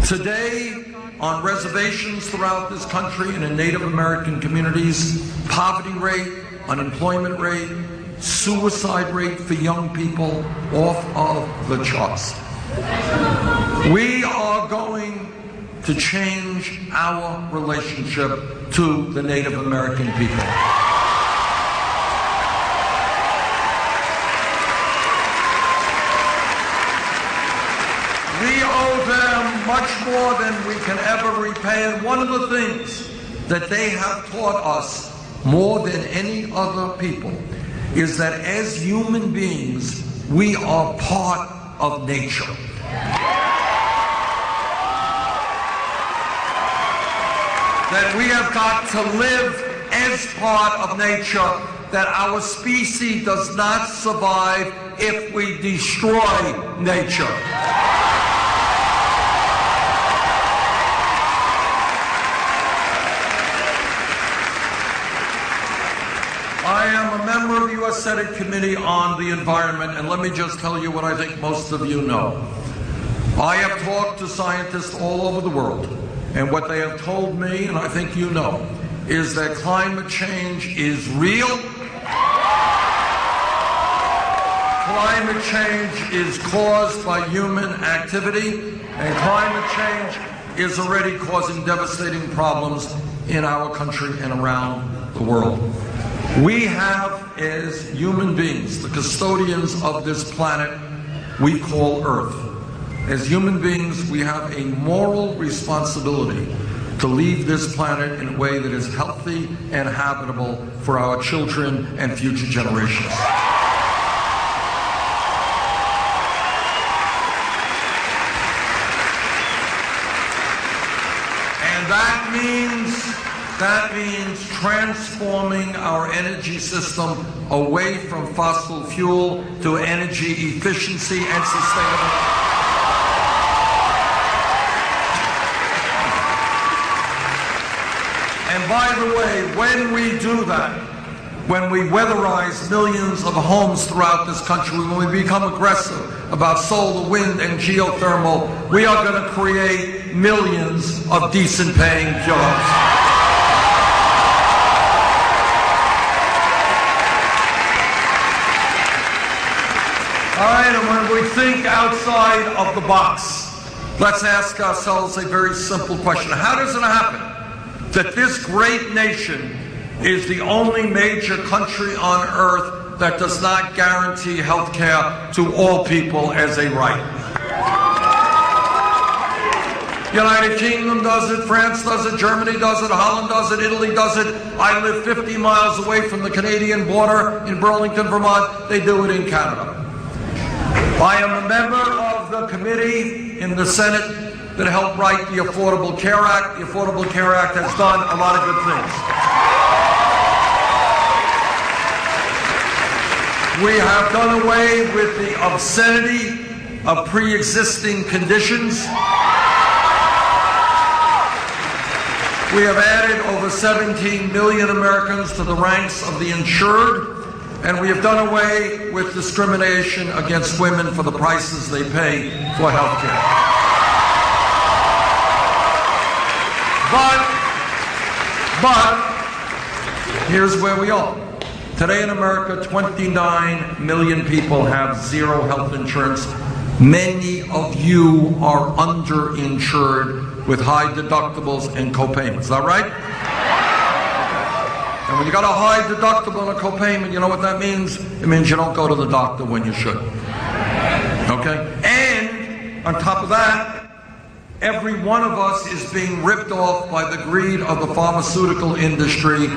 Today, on reservations throughout this country and in Native American communities, poverty rate, unemployment rate, suicide rate for young people off of the charts. We are going to change our relationship to the Native American people. We owe them much more than we can ever repay. And one of the things that they have taught us more than any other people is that as human beings, we are part of nature. that we have got to live as part of nature, that our species does not survive if we destroy nature. I am a member of the U.S. Senate Committee on the Environment, and let me just tell you what I think most of you know. I have talked to scientists all over the world, and what they have told me, and I think you know, is that climate change is real. Climate change is caused by human activity, and climate change is already causing devastating problems in our country and around the world. We have, as human beings, the custodians of this planet we call Earth. As human beings, we have a moral responsibility to leave this planet in a way that is healthy and habitable for our children and future generations. And that means transforming our energy system away from fossil fuel to energy efficiency and sustainability. And by the way, when we do that, when we weatherize millions of homes throughout this country, when we become aggressive about solar, wind, and geothermal, we are going to create millions of decent paying jobs. All right, and when we think outside of the box, let's ask ourselves a very simple question. How does it happen that this great nation is the only major country on earth that does not guarantee health care to all people as a right? United Kingdom does it, France does it, Germany does it, Holland does it, Italy does it. I live 50 miles away from the Canadian border in Burlington, Vermont. They do it in Canada. I am a member of the committee in the Senate that helped write the Affordable Care Act. The Affordable Care Act has done a lot of good things. We have done away with the obscenity of pre-existing conditions. We have added over 17 million Americans to the ranks of the insured, and we have done away with discrimination against women for the prices they pay for health care. But here's where we are. Today in America, 29 million people have zero health insurance. Many of you are underinsured with high deductibles and copayments. Is that right? And when you got a high deductible and a copayment, you know what that means? It means you don't go to the doctor when you should. Okay? And on top of that, every one of us is being ripped off by the greed of the pharmaceutical industry.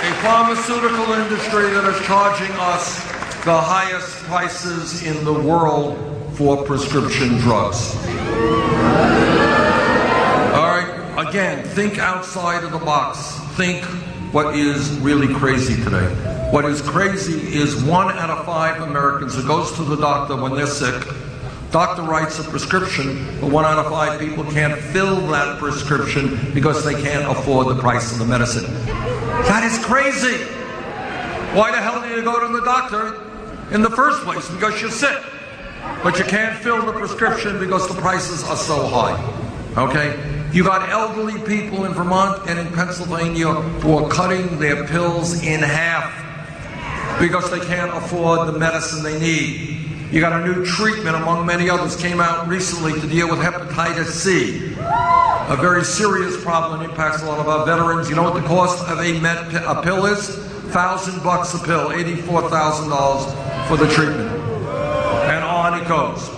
A pharmaceutical industry that is charging us the highest prices in the world for prescription drugs. All right, again, think outside of the box. Think what is really crazy today. What is crazy is 1 out of 5 Americans who goes to the doctor when they're sick, doctor writes a prescription, but 1 out of 5 people can't fill that prescription because they can't afford the price of the medicine. That is crazy. Why the hell do you go to the doctor in the first place? Because you're sick. But you can't fill the prescription because the prices are so high. Okay? You got elderly people in Vermont and in Pennsylvania who are cutting their pills in half because they can't afford the medicine they need. You got a new treatment, among many others, came out recently to deal with hepatitis C. A very serious problem that impacts a lot of our veterans. You know what the cost of a pill is? $1,000 a pill, $84,000 for the treatment. And on it goes.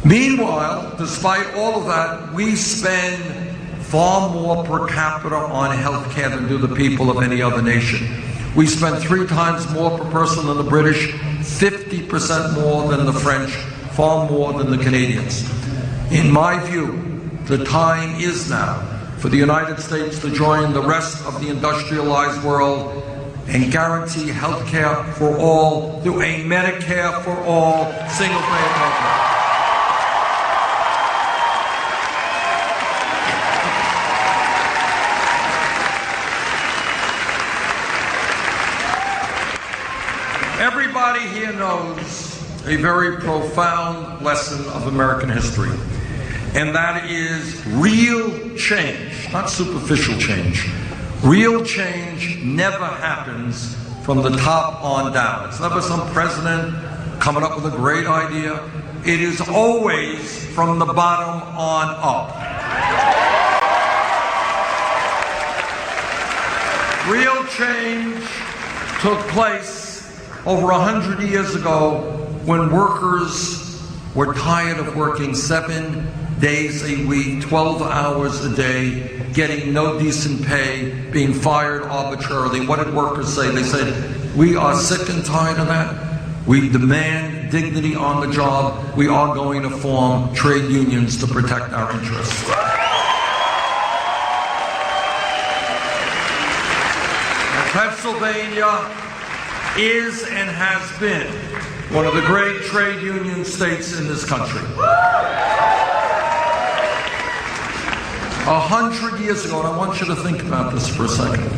Meanwhile, despite all of that, we spend far more per capita on health care than do the people of any other nation. We spend 3 times more per person than the British, 50% more than the French, far more than the Canadians. In my view, the time is now for the United States to join the rest of the industrialized world and guarantee health care for all through a Medicare for all single-payer program. Everybody here knows a very profound lesson of American history, and that is real change, not superficial change. Real change never happens from the top on down. It's never some president coming up with a great idea. It is always from the bottom on up. Real change took place over 100 years ago when workers were tired of working 7 days a week, 12 hours a day, getting no decent pay, being fired arbitrarily. What did workers say? They said, we are sick and tired of that. We demand dignity on the job. We are going to form trade unions to protect our interests. And Pennsylvania is and has been one of the great trade union states in this country. 100 years ago, and I want you to think about this for a second.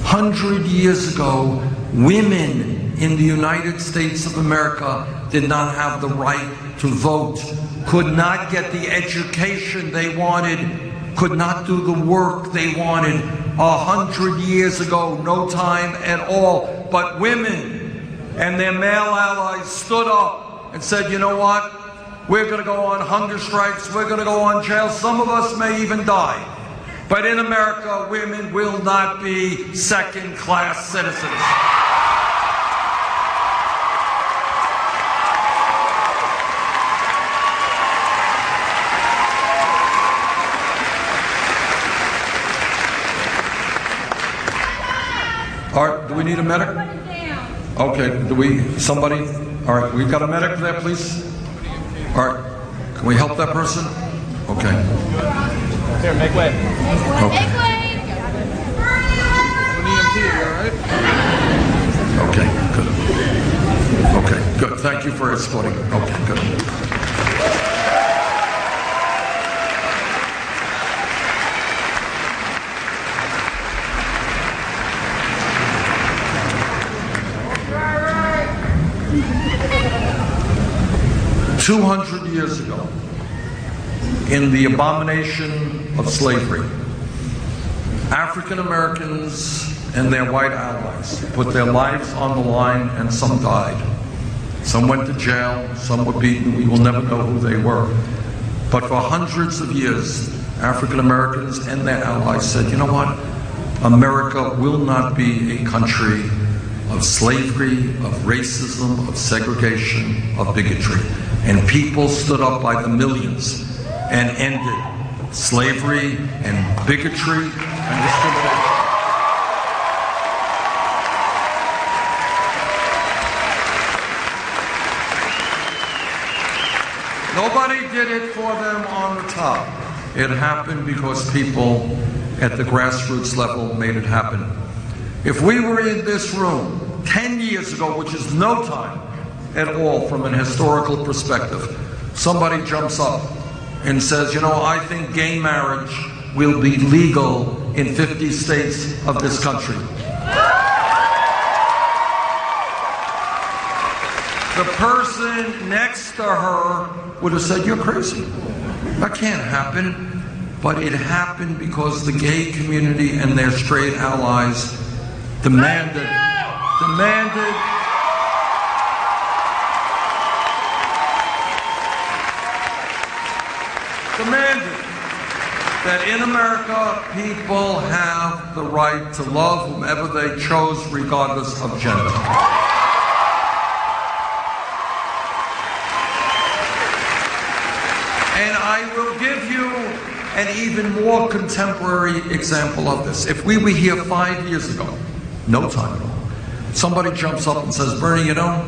100 years ago, women in the United States of America did not have the right to vote, could not get the education they wanted, could not do the work they wanted. 100 years ago, no time at all. But women and their male allies stood up and said, you know what? We're going to go on hunger strikes. We're going to go on jail. Some of us may even die. But in America, women will not be second-class citizens. All right, do we need a medic? Okay, somebody? All right, we've got a medic there, please. All right, can we help that person? Okay. Here, make way. Okay. Okay, good. Okay, good. Thank you for escorting. Okay, good. 200 years ago, in the abomination of slavery, African Americans and their white allies put their lives on the line, and some died. Some went to jail, some were beaten. We will never know who they were. But for hundreds of years, African Americans and their allies said, you know what? America will not be a country of slavery, of racism, of segregation, of bigotry. And people stood up by the millions and ended slavery and bigotry and discrimination. Nobody did it for them on the top. It happened because people at the grassroots level made it happen. If we were in this room 10 years ago, which is no time at all from an historical perspective, somebody jumps up and says, you know, I think gay marriage will be legal in 50 states of this country. The person next to her would have said, you're crazy. That can't happen. But it happened because the gay community and their straight allies demanded that in America, people have the right to love whomever they chose, regardless of gender. And I will give you an even more contemporary example of this. If we were here 5 years ago, no time at all, somebody jumps up and says, Bernie, you know,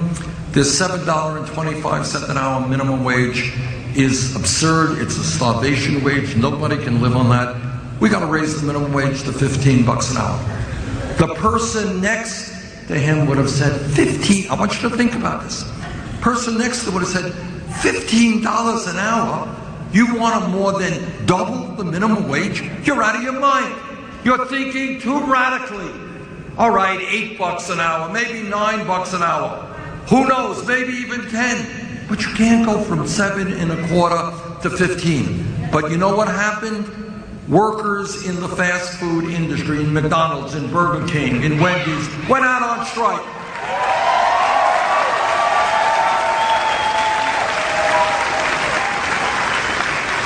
this $7.25 an hour minimum wage is absurd. It's a starvation wage. Nobody can live on that. We got to raise the minimum wage to $15 an hour. The person next to him would have said 15. I want you to think about this. Person next to him would have said $15 an hour. You want to more than double the minimum wage? You're out of your mind. You're thinking too radically. All right, $8 an hour, maybe $9 an hour. Who knows, maybe even 10. But you can't go from 7.25 to 15. But you know what happened? Workers in the fast food industry, in McDonald's, in Burger King, in Wendy's, went out on strike.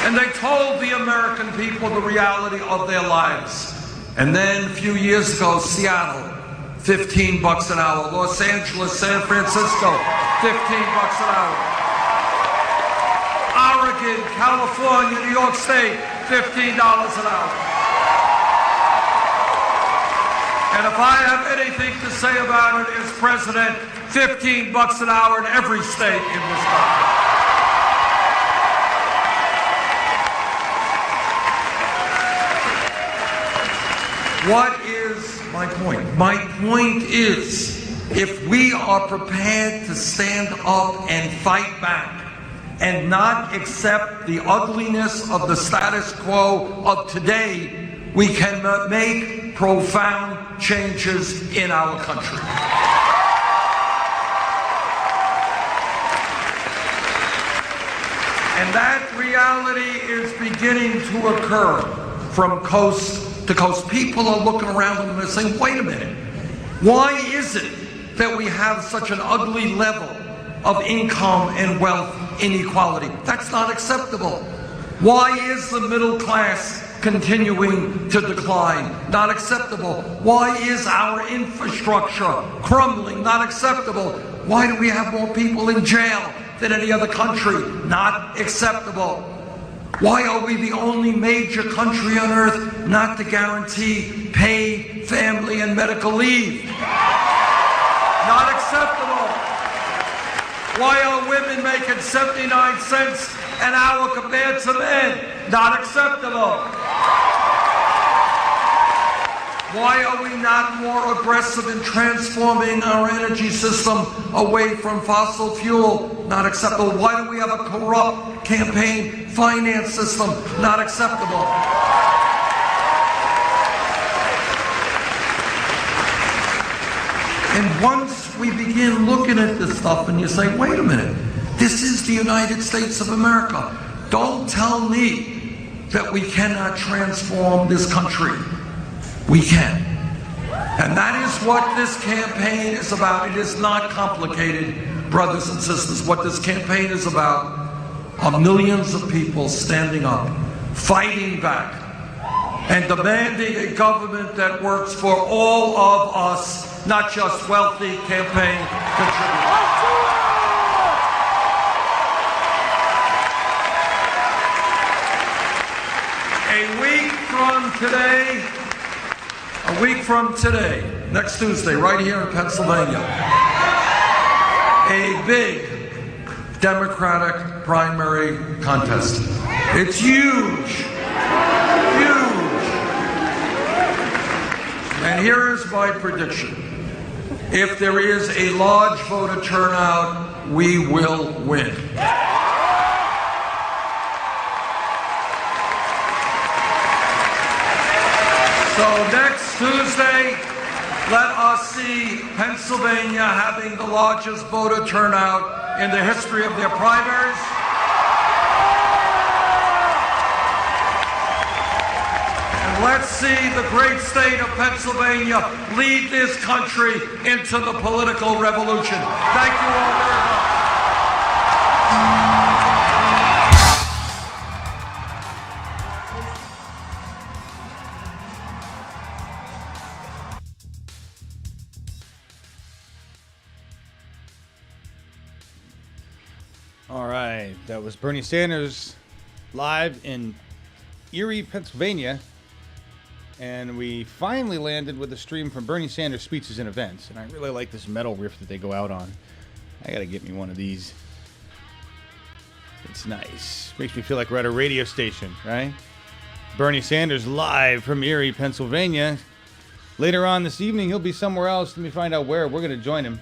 And they told the American people the reality of their lives. And then a few years ago, Seattle, $15 an hour. Los Angeles, San Francisco, $15 an hour. Oregon, California, New York State, $15 an hour. And if I have anything to say about it as president, $15 an hour in every state in this country. What is my point? My point is, if we are prepared to stand up and fight back and not accept the ugliness of the status quo of today, we can make profound changes in our country. And that reality is beginning to occur from coast to coast. People are looking around them and they're saying, wait a minute, why is it that we have such an ugly level of income and wealth inequality? That's not acceptable. Why is the middle class continuing to decline? Not acceptable. Why is our infrastructure crumbling? Not acceptable. Why do we have more people in jail than any other country? Not acceptable. Why are we the only major country on earth not to guarantee paid family and medical leave? Not acceptable. Why are women making 79 cents an hour compared to men? Not acceptable. Why are we not more aggressive in transforming our energy system away from fossil fuel? Not acceptable. Why do we have a corrupt campaign finance system? Not acceptable. And once we begin looking at this stuff and you say, wait a minute, this is the United States of America. Don't tell me that we cannot transform this country. We can. And that is what this campaign is about. It is not complicated, brothers and sisters. What this campaign is about are millions of people standing up, fighting back, and demanding a government that works for all of us, not just wealthy campaign contributors. A week from today, next Tuesday, right here in Pennsylvania, a big Democratic primary contest. It's huge, huge. And here is my prediction. If there is a large voter turnout, we will win. So next Tuesday, let us see Pennsylvania having the largest voter turnout in the history of their primaries. And let's see the great state of Pennsylvania lead this country into the political revolution. Thank you all very much. All right, that was Bernie Sanders live in Erie, Pennsylvania. And we finally landed with a stream from Bernie Sanders speeches and events. And I really like this metal riff that they go out on. I got to get me one of these. It's nice. Makes me feel like we're at a radio station, right? Bernie Sanders live from Erie, Pennsylvania. Later on this evening, he'll be somewhere else. Let me find out where. We're going to join him.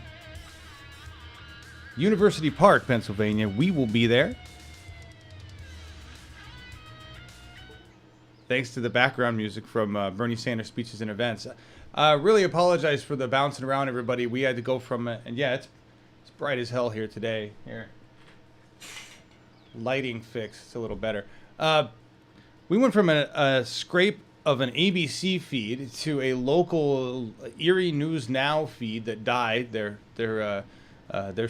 University Park, Pennsylvania. We will be there. Thanks to the background music from Bernie Sanders speeches and events. Really apologize for the bouncing around, everybody. We had to go from, and yeah, it's bright as hell here today. Here. Lighting fix. It's a little better. We went from a scrape of an ABC feed to a local Erie News Now feed that died. Their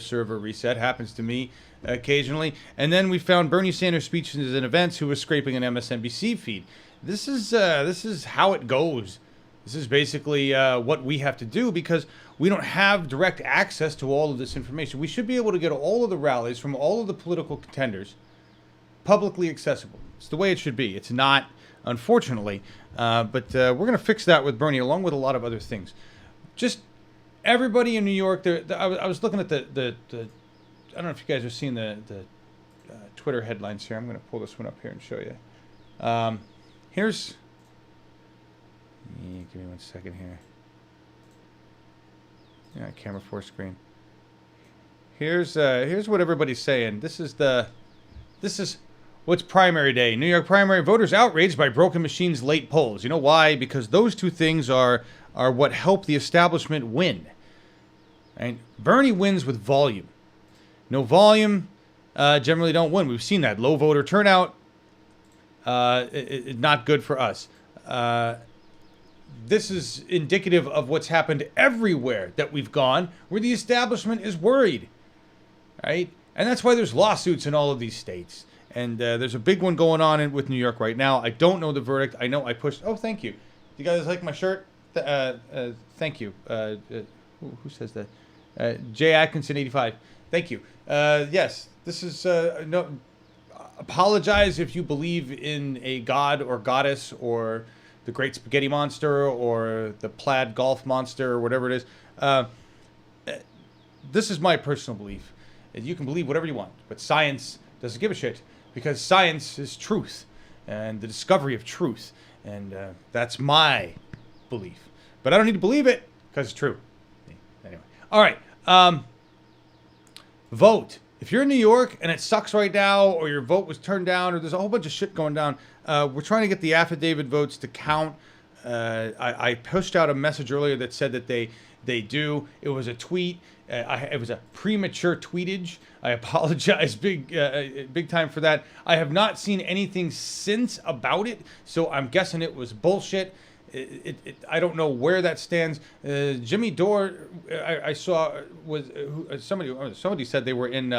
server reset. Happens to me occasionally. And then we found Bernie Sanders speeches and events, who was scraping an MSNBC feed. This is how it goes. This is basically what we have to do, because we don't have direct access to all of this information. We should be able to get all of the rallies from all of the political contenders publicly accessible. It's the way it should be. It's not, unfortunately, but we're going to fix that with Bernie, along with a lot of other things. Just everybody in New York. I was looking at the I don't know if you guys are seeing the Twitter headlines here. I'm going to pull this one up here and show you. Here's. Give me 1 second here. Yeah, camera 4 screen. Here's what everybody's saying. This is what's primary day. New York primary voters outraged by broken machines, late polls. You know why? Because those two things are what help the establishment win. Right? Bernie wins with volume. No volume, generally don't win. We've seen that. Low voter turnout, not good for us. This is indicative of what's happened everywhere that we've gone, where the establishment is worried, right? And that's why there's lawsuits in all of these states. And there's a big one going on with New York right now. I don't know the verdict. I know I pushed. Oh, thank you. You guys like my shirt? Thank you. Who says that? Jay Atkinson 85. Thank you. Yes, this is no. Apologize if you believe in a god or goddess or the Great Spaghetti Monster or the Plaid Golf Monster or whatever it is. This is my personal belief. You can believe whatever you want, but science doesn't give a shit, because science is truth and the discovery of truth, and that's my belief. But I don't need to believe it because it's true. Anyway, all right. Vote. If you're in New York and it sucks right now, or your vote was turned down, or there's a whole bunch of shit going down, we're trying to get the affidavit votes to count. I pushed out a message earlier that said that they do. It was a tweet. It was a premature tweetage. I apologize big time for that. I have not seen anything since about it, so I'm guessing it was bullshit. I don't know where that stands. Jimmy Dore, I saw, was somebody said they were in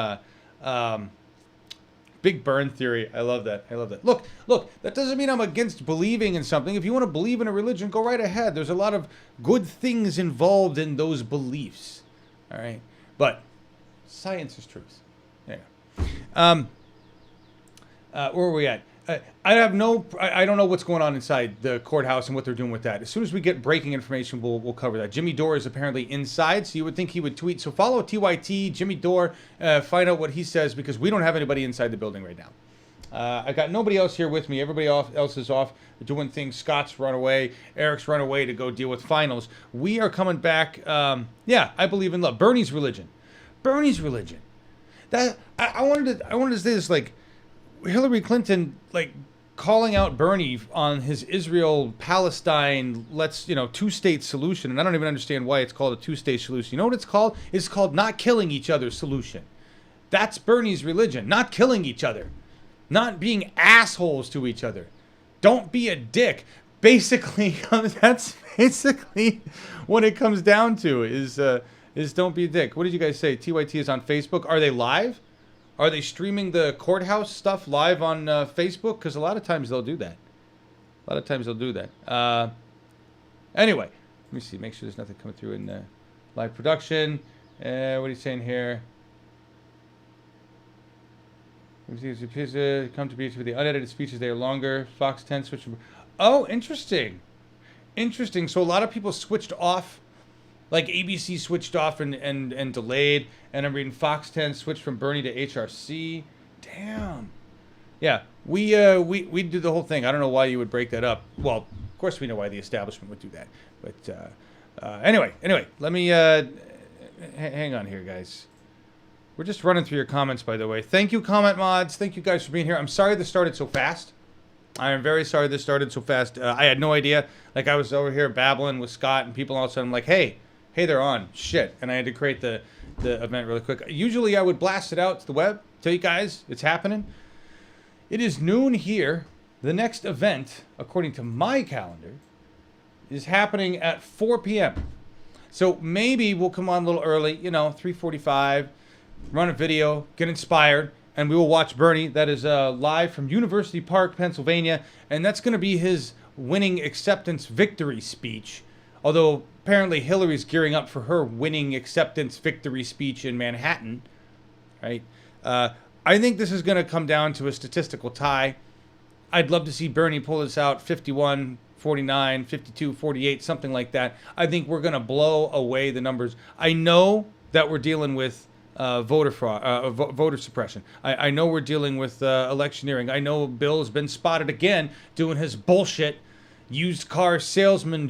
Big Burn Theory. I love that. Look, that doesn't mean I'm against believing in something. If you want to believe in a religion, go right ahead. There's a lot of good things involved in those beliefs. All right? But science is truth. There you go. Where are we at? I don't know what's going on inside the courthouse and what they're doing with that. As soon as we get breaking information, we'll cover that. Jimmy Dore is apparently inside, so you would think he would tweet. So follow TYT, Jimmy Dore, find out what he says, because we don't have anybody inside the building right now. I got nobody else here with me. Everybody else is off doing things. Scott's run away. Eric's run away to go deal with finals. We are coming back. I believe in love. Bernie's religion. That I wanted to say this, like, Hillary Clinton, like, calling out Bernie on his Israel-Palestine, two-state solution. And I don't even understand why it's called a two-state solution. You know what it's called? It's called not killing each other solution. That's Bernie's religion. Not killing each other. Not being assholes to each other. Don't be a dick. Basically, that's basically what it comes down to, is don't be a dick. What did you guys say? TYT is on Facebook. Are they live? Are they streaming the courthouse stuff live on Facebook? Because a lot of times they'll do that. Anyway, let me see. Make sure there's nothing coming through in live production. What are you saying here? Come to be with the unedited speeches. They are longer. Fox 10 switch. Oh, interesting. So a lot of people switched off. Like ABC switched off and delayed, and I'm reading Fox 10 switched from Bernie to HRC. Damn. Yeah, we do the whole thing. I don't know why you would break that up. Well, of course we know why the establishment would do that. But anyway, let me hang on here, guys. We're just running through your comments, by the way. Thank you, comment mods. Thank you guys for being here. I'm sorry this started so fast. I am very sorry this started so fast. I had no idea. Like, I was over here babbling with Scott, and people all of a sudden I'm like, hey, they're on. Shit. And I had to create the event really quick. Usually I would blast it out to the web, tell you guys it's happening. It is noon here. The next event, according to my calendar, is happening at 4 p.m. So maybe we'll come on a little early, 3:45, run a video, get inspired, and we will watch Bernie. That is live from University Park, Pennsylvania, and that's going to be his winning acceptance victory speech. Although apparently Hillary's gearing up for her winning acceptance victory speech in Manhattan, right? I think this is going to come down to a statistical tie. I'd love to see Bernie pull this out 51, 49, 52, 48, something like that. I think we're going to blow away the numbers. I know that we're dealing with voter fraud, voter suppression. I know we're dealing with electioneering. I know Bill has been spotted again doing his bullshit used car salesman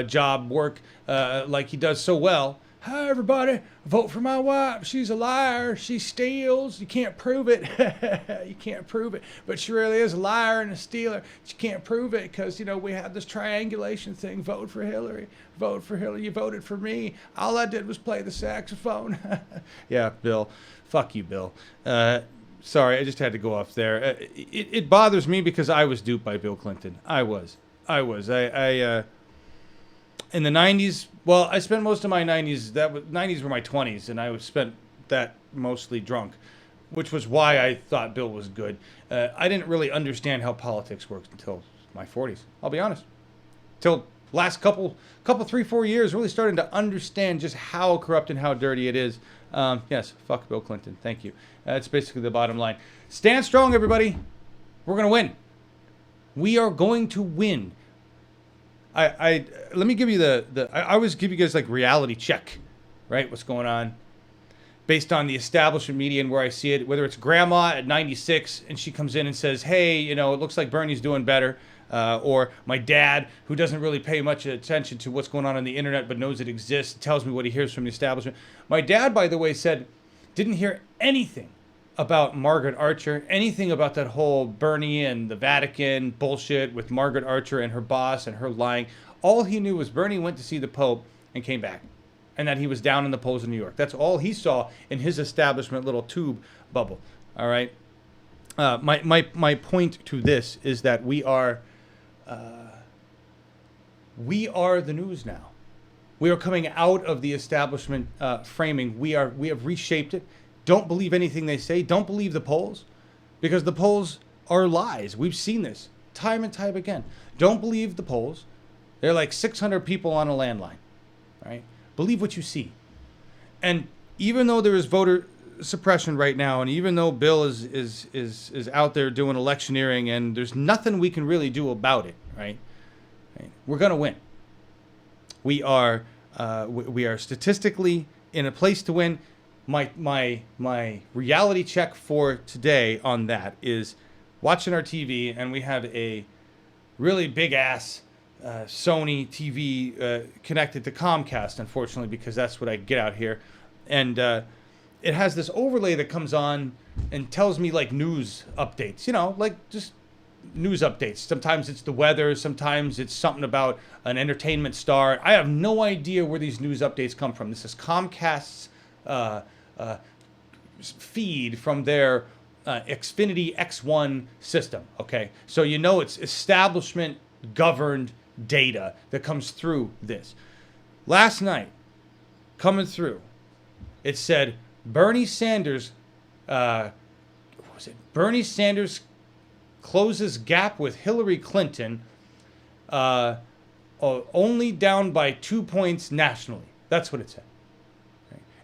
job work like he does so well. Hi, everybody. Vote for my wife. She's a liar. She steals. You can't prove it. You can't prove it. But she really is a liar and a stealer. You can't prove it because, we have this triangulation thing. Vote for Hillary. Vote for Hillary. You voted for me. All I did was play the saxophone. Yeah, Bill. Fuck you, Bill. Sorry, I just had to go off there. It bothers me because I was duped by Bill Clinton. I was. In the 90s, well, I spent most of my 90s, 90s were my 20s, and I spent that mostly drunk, which was why I thought Bill was good. I didn't really understand how politics works until my 40s, I'll be honest. Till last couple 3-4 years, really starting to understand just how corrupt and how dirty it is. Yes, fuck Bill Clinton. Thank you. That's basically the bottom line. Stand strong, everybody. We're going to win. We are going to win. Let me give you I always give you guys like reality check, right? What's going on based on the establishment media and where I see it, whether it's grandma at 96 and she comes in and says, hey, it looks like Bernie's doing better. Or my dad, who doesn't really pay much attention to what's going on the internet, but knows it exists, tells me what he hears from the establishment. My dad, by the way, didn't hear anything about Margaret Archer, anything about that whole Bernie and the Vatican bullshit with Margaret Archer and her boss and her lying. All he knew was Bernie went to see the Pope and came back, and that he was down in the polls in New York. That's all he saw in his establishment little tube bubble. All right. My point to this is that we are the news now. We are coming out of the establishment framing. We have reshaped it. Don't believe anything they say. Don't believe the polls, because the polls are lies. We've seen this time and time again. Don't believe the polls. They're like 600 people on a landline, right? Believe what you see. And even though there is voter suppression right now, and even though Bill is out there doing electioneering, and there's nothing we can really do about it, right? We're gonna win. We are statistically in a place to win. My reality check for today on that is watching our TV, and we have a really big ass Sony TV connected to Comcast, unfortunately, because that's what I get out here, and it has this overlay that comes on and tells me like news updates, like just news updates. Sometimes it's the weather, sometimes it's something about an entertainment star. I have no idea where these news updates come from. This is Comcast's feed from their Xfinity X1 system, okay? So it's establishment governed data that comes through this. Last night, coming through, it said Bernie Sanders, Bernie Sanders closes gap with Hillary Clinton, only down by 2 points nationally. That's what it said.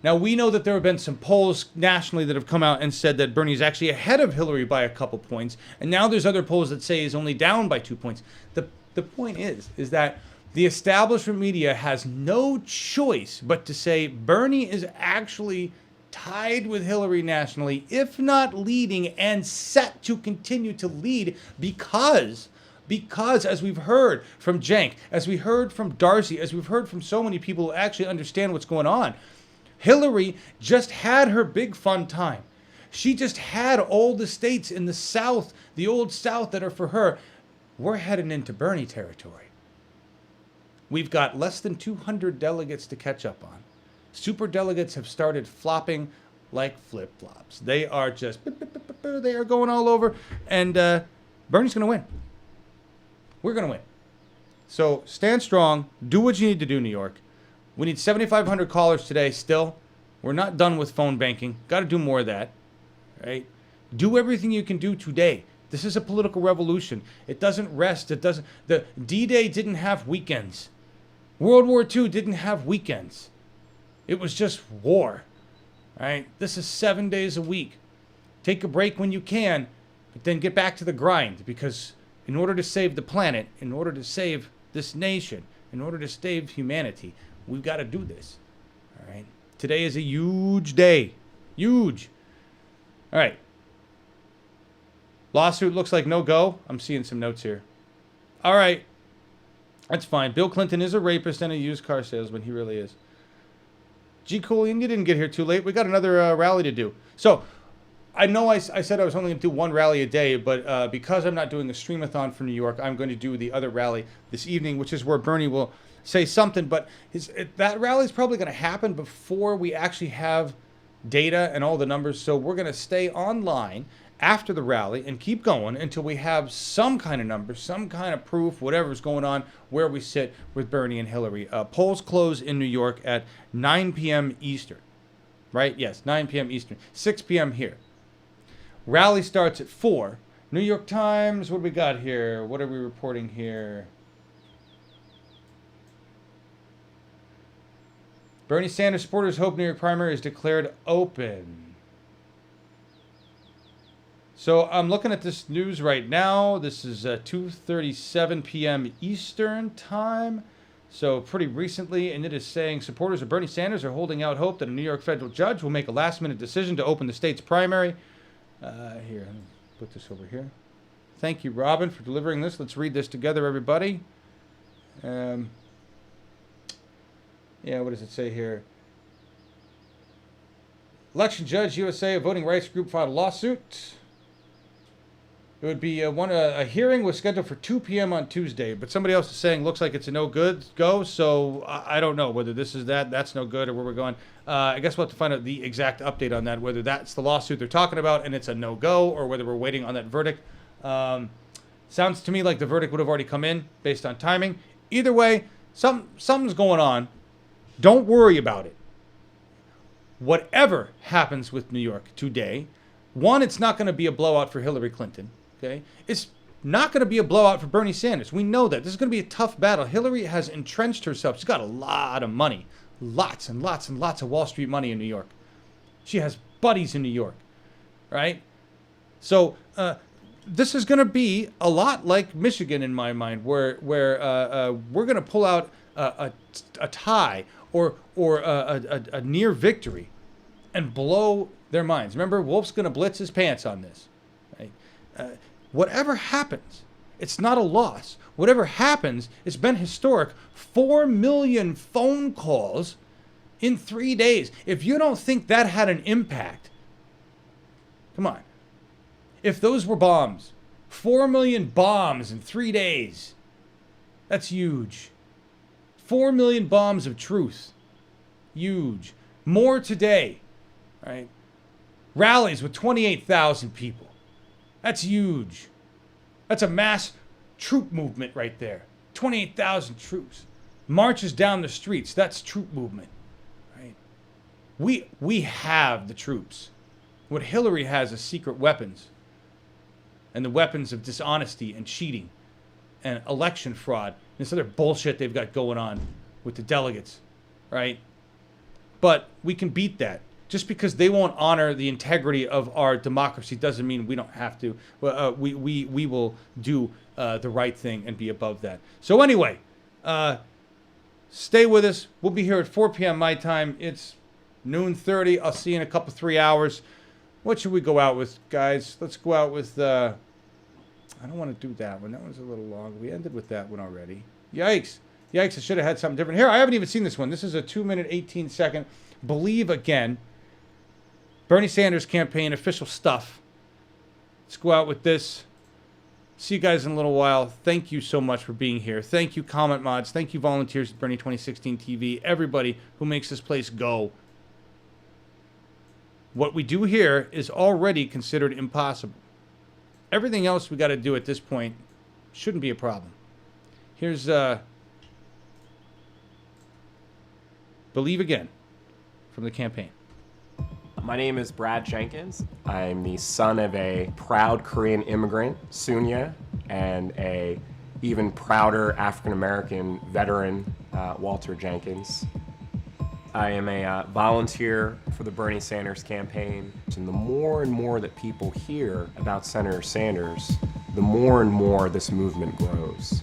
Now, we know that there have been some polls nationally that have come out and said that Bernie's actually ahead of Hillary by a couple points. And now there's other polls that say he's only down by 2 points. The point is that the establishment media has no choice but to say Bernie is actually tied with Hillary nationally, if not leading, and set to continue to lead because as we've heard from Cenk, as we heard from Darcy, as we've heard from so many people who actually understand what's going on, Hillary just had her big fun time. She just had all the states in the South, the old South that are for her. We're heading into Bernie territory. We've got less than 200 delegates to catch up on. Super delegates have started flopping like flip-flops. They are just, they are going all over. And Bernie's going to win. We're going to win. So stand strong. Do what you need to do, New York. We need 7,500 callers today still. We're not done with phone banking. Got to do more of that. Right? Do everything you can do today. This is a political revolution. It doesn't rest. It doesn't. The D-Day didn't have weekends. World War II didn't have weekends. It was just war. Right? This is 7 days a week. Take a break when you can, but then get back to the grind, because in order to save the planet, in order to save this nation, in order to save humanity, we've got to do this. All right? Today is a huge day. Huge. All right. Lawsuit looks like no go. I'm seeing some notes here. All right. That's fine. Bill Clinton is a rapist and a used car salesman. He really is. G. Coolian, you didn't get here too late. We got another rally to do. So, I know I said I was only going to do one rally a day, but because I'm not doing a streamathon for New York, I'm going to do the other rally this evening, which is where Bernie will say something. But that rally is probably going to happen before we actually have data and all the numbers. So we're going to stay online after the rally and keep going until we have some kind of numbers, some kind of proof, whatever's going on, where we sit with Bernie and Hillary. Polls close in New York at 9 p.m. Eastern, right? Yes, 9 p.m. Eastern, 6 p.m. here. Rally starts at 4. New York Times, what do we got here? What are we reporting here? Bernie Sanders supporters hope New York primary is declared open. So I'm looking at this news right now. This is 2:37 p.m. Eastern time. So pretty recently, and it is saying supporters of Bernie Sanders are holding out hope that a New York federal judge will make a last-minute decision to open the state's primary. Here, let me put this over here. Thank you, Robin, for delivering this. Let's read this together, everybody. Yeah, what does it say here? Election Judge USA, a voting rights group, filed a lawsuit. It would be a hearing was scheduled for 2 p.m. on Tuesday, but somebody else is saying looks like it's a no good go, so I don't know whether this is that's no good or where we're going. I guess we'll have to find out the exact update on that, whether that's the lawsuit they're talking about and it's a no go, or whether we're waiting on that verdict. Sounds to me like the verdict would have already come in based on timing. Either way, something's going on. Don't worry about it. Whatever happens with New York today, one, it's not going to be a blowout for Hillary Clinton. Okay, it's not going to be a blowout for Bernie Sanders. We know that. This is going to be a tough battle. Hillary has entrenched herself. She's got a lot of money. Lots and lots and lots of Wall Street money in New York. She has buddies in New York, right? So this is going to be a lot like Michigan in my mind, where we're going to pull out a tie or a near victory and blow their minds. Remember, Wolf's going to blitz his pants on this. Right? Whatever happens, it's not a loss. Whatever happens, it's been historic. 4 million phone calls in 3 days. If you don't think that had an impact, come on. If those were bombs, 4 million bombs in 3 days, that's huge. 4 million bombs of truth, huge. More today, right? Rallies with 28,000 people. That's huge. That's a mass troop movement right there. 28,000 troops. Marches down the streets. That's troop movement. Right? We have the troops. What Hillary has is secret weapons. And the weapons of dishonesty and cheating and election fraud. And this other bullshit they've got going on with the delegates. Right? But we can beat that. Just because they won't honor the integrity of our democracy doesn't mean we don't have to. We will do the right thing and be above that. So anyway, stay with us. We'll be here at 4 p.m. my time. It's noon 30. I'll see you in a couple 3 hours. What should we go out with, guys? Let's go out with, I don't want to do that one. That one's a little long. We ended with that one already. Yikes. Yikes, I should have had something different. Here, I haven't even seen this one. This is a 2-minute, 18-second. Believe Again. Bernie Sanders campaign, official stuff. Let's go out with this. See you guys in a little while. Thank you so much for being here. Thank you, comment mods. Thank you, volunteers at Bernie 2016 TV. Everybody who makes this place go. What we do here is already considered impossible. Everything else we got to do at this point shouldn't be a problem. Here's Believe Again from the campaign. My name is Brad Jenkins. I'm the son of a proud Korean immigrant, Sunya, and a even prouder African-American veteran, Walter Jenkins. I am a volunteer for the Bernie Sanders campaign. And the more and more that people hear about Senator Sanders, the more and more this movement grows.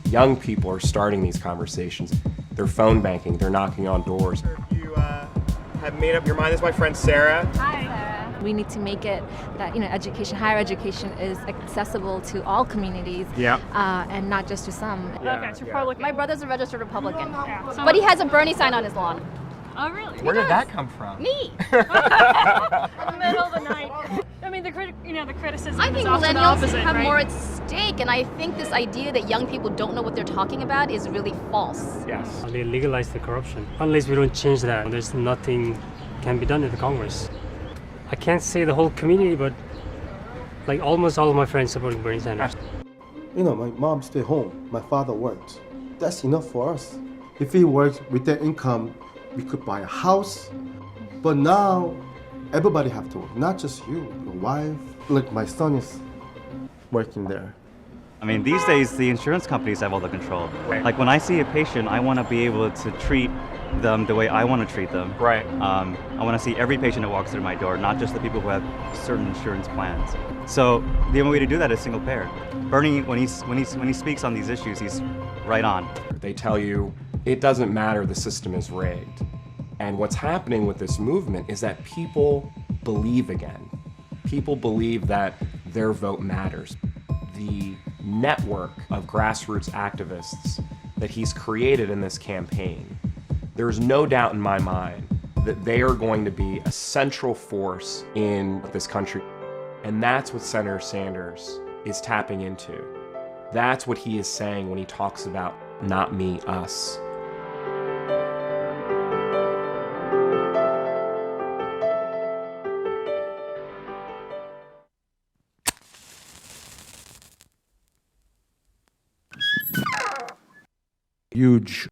Young people are starting these conversations. They're phone banking, they're knocking on doors. You have made up your mind. This is my friend Sarah. Hi, Sarah. We need to make it that, education, higher education is accessible to all communities. Yeah. And not just to some. Yeah, Okay, yeah. My brother's a registered Republican. Yeah. But he has a Bernie sign on his lawn. Oh, really? Where did that come from? Me! In the middle of the night. I mean, the criticism I is think often the millennials opposite, have right? more at stake, and I think this idea that young people don't know what they're talking about is really false. Yes. They legalize the corruption. Unless we don't change that, there's nothing can be done in the Congress. I can't say the whole community, but like almost all of my friends supporting Bernie Sanders. My mom stayed home, my father worked. That's enough for us. If he worked with their income, we could buy a house. But now, everybody have to work, not just you, your wife. Like my son is working there. I mean, these days, the insurance companies have all the control. Right. Like when I see a patient, I want to be able to treat them the way I want to treat them. Right. I want to see every patient that walks through my door, not just the people who have certain insurance plans. So the only way to do that is single payer. Bernie, when he speaks on these issues, he's right on. They tell you it doesn't matter, the system is rigged. And what's happening with this movement is that people believe again. People believe that their vote matters. The network of grassroots activists that he's created in this campaign, there's no doubt in my mind that they are going to be a central force in this country. And that's what Senator Sanders is tapping into. That's what he is saying when he talks about not me, us. Huge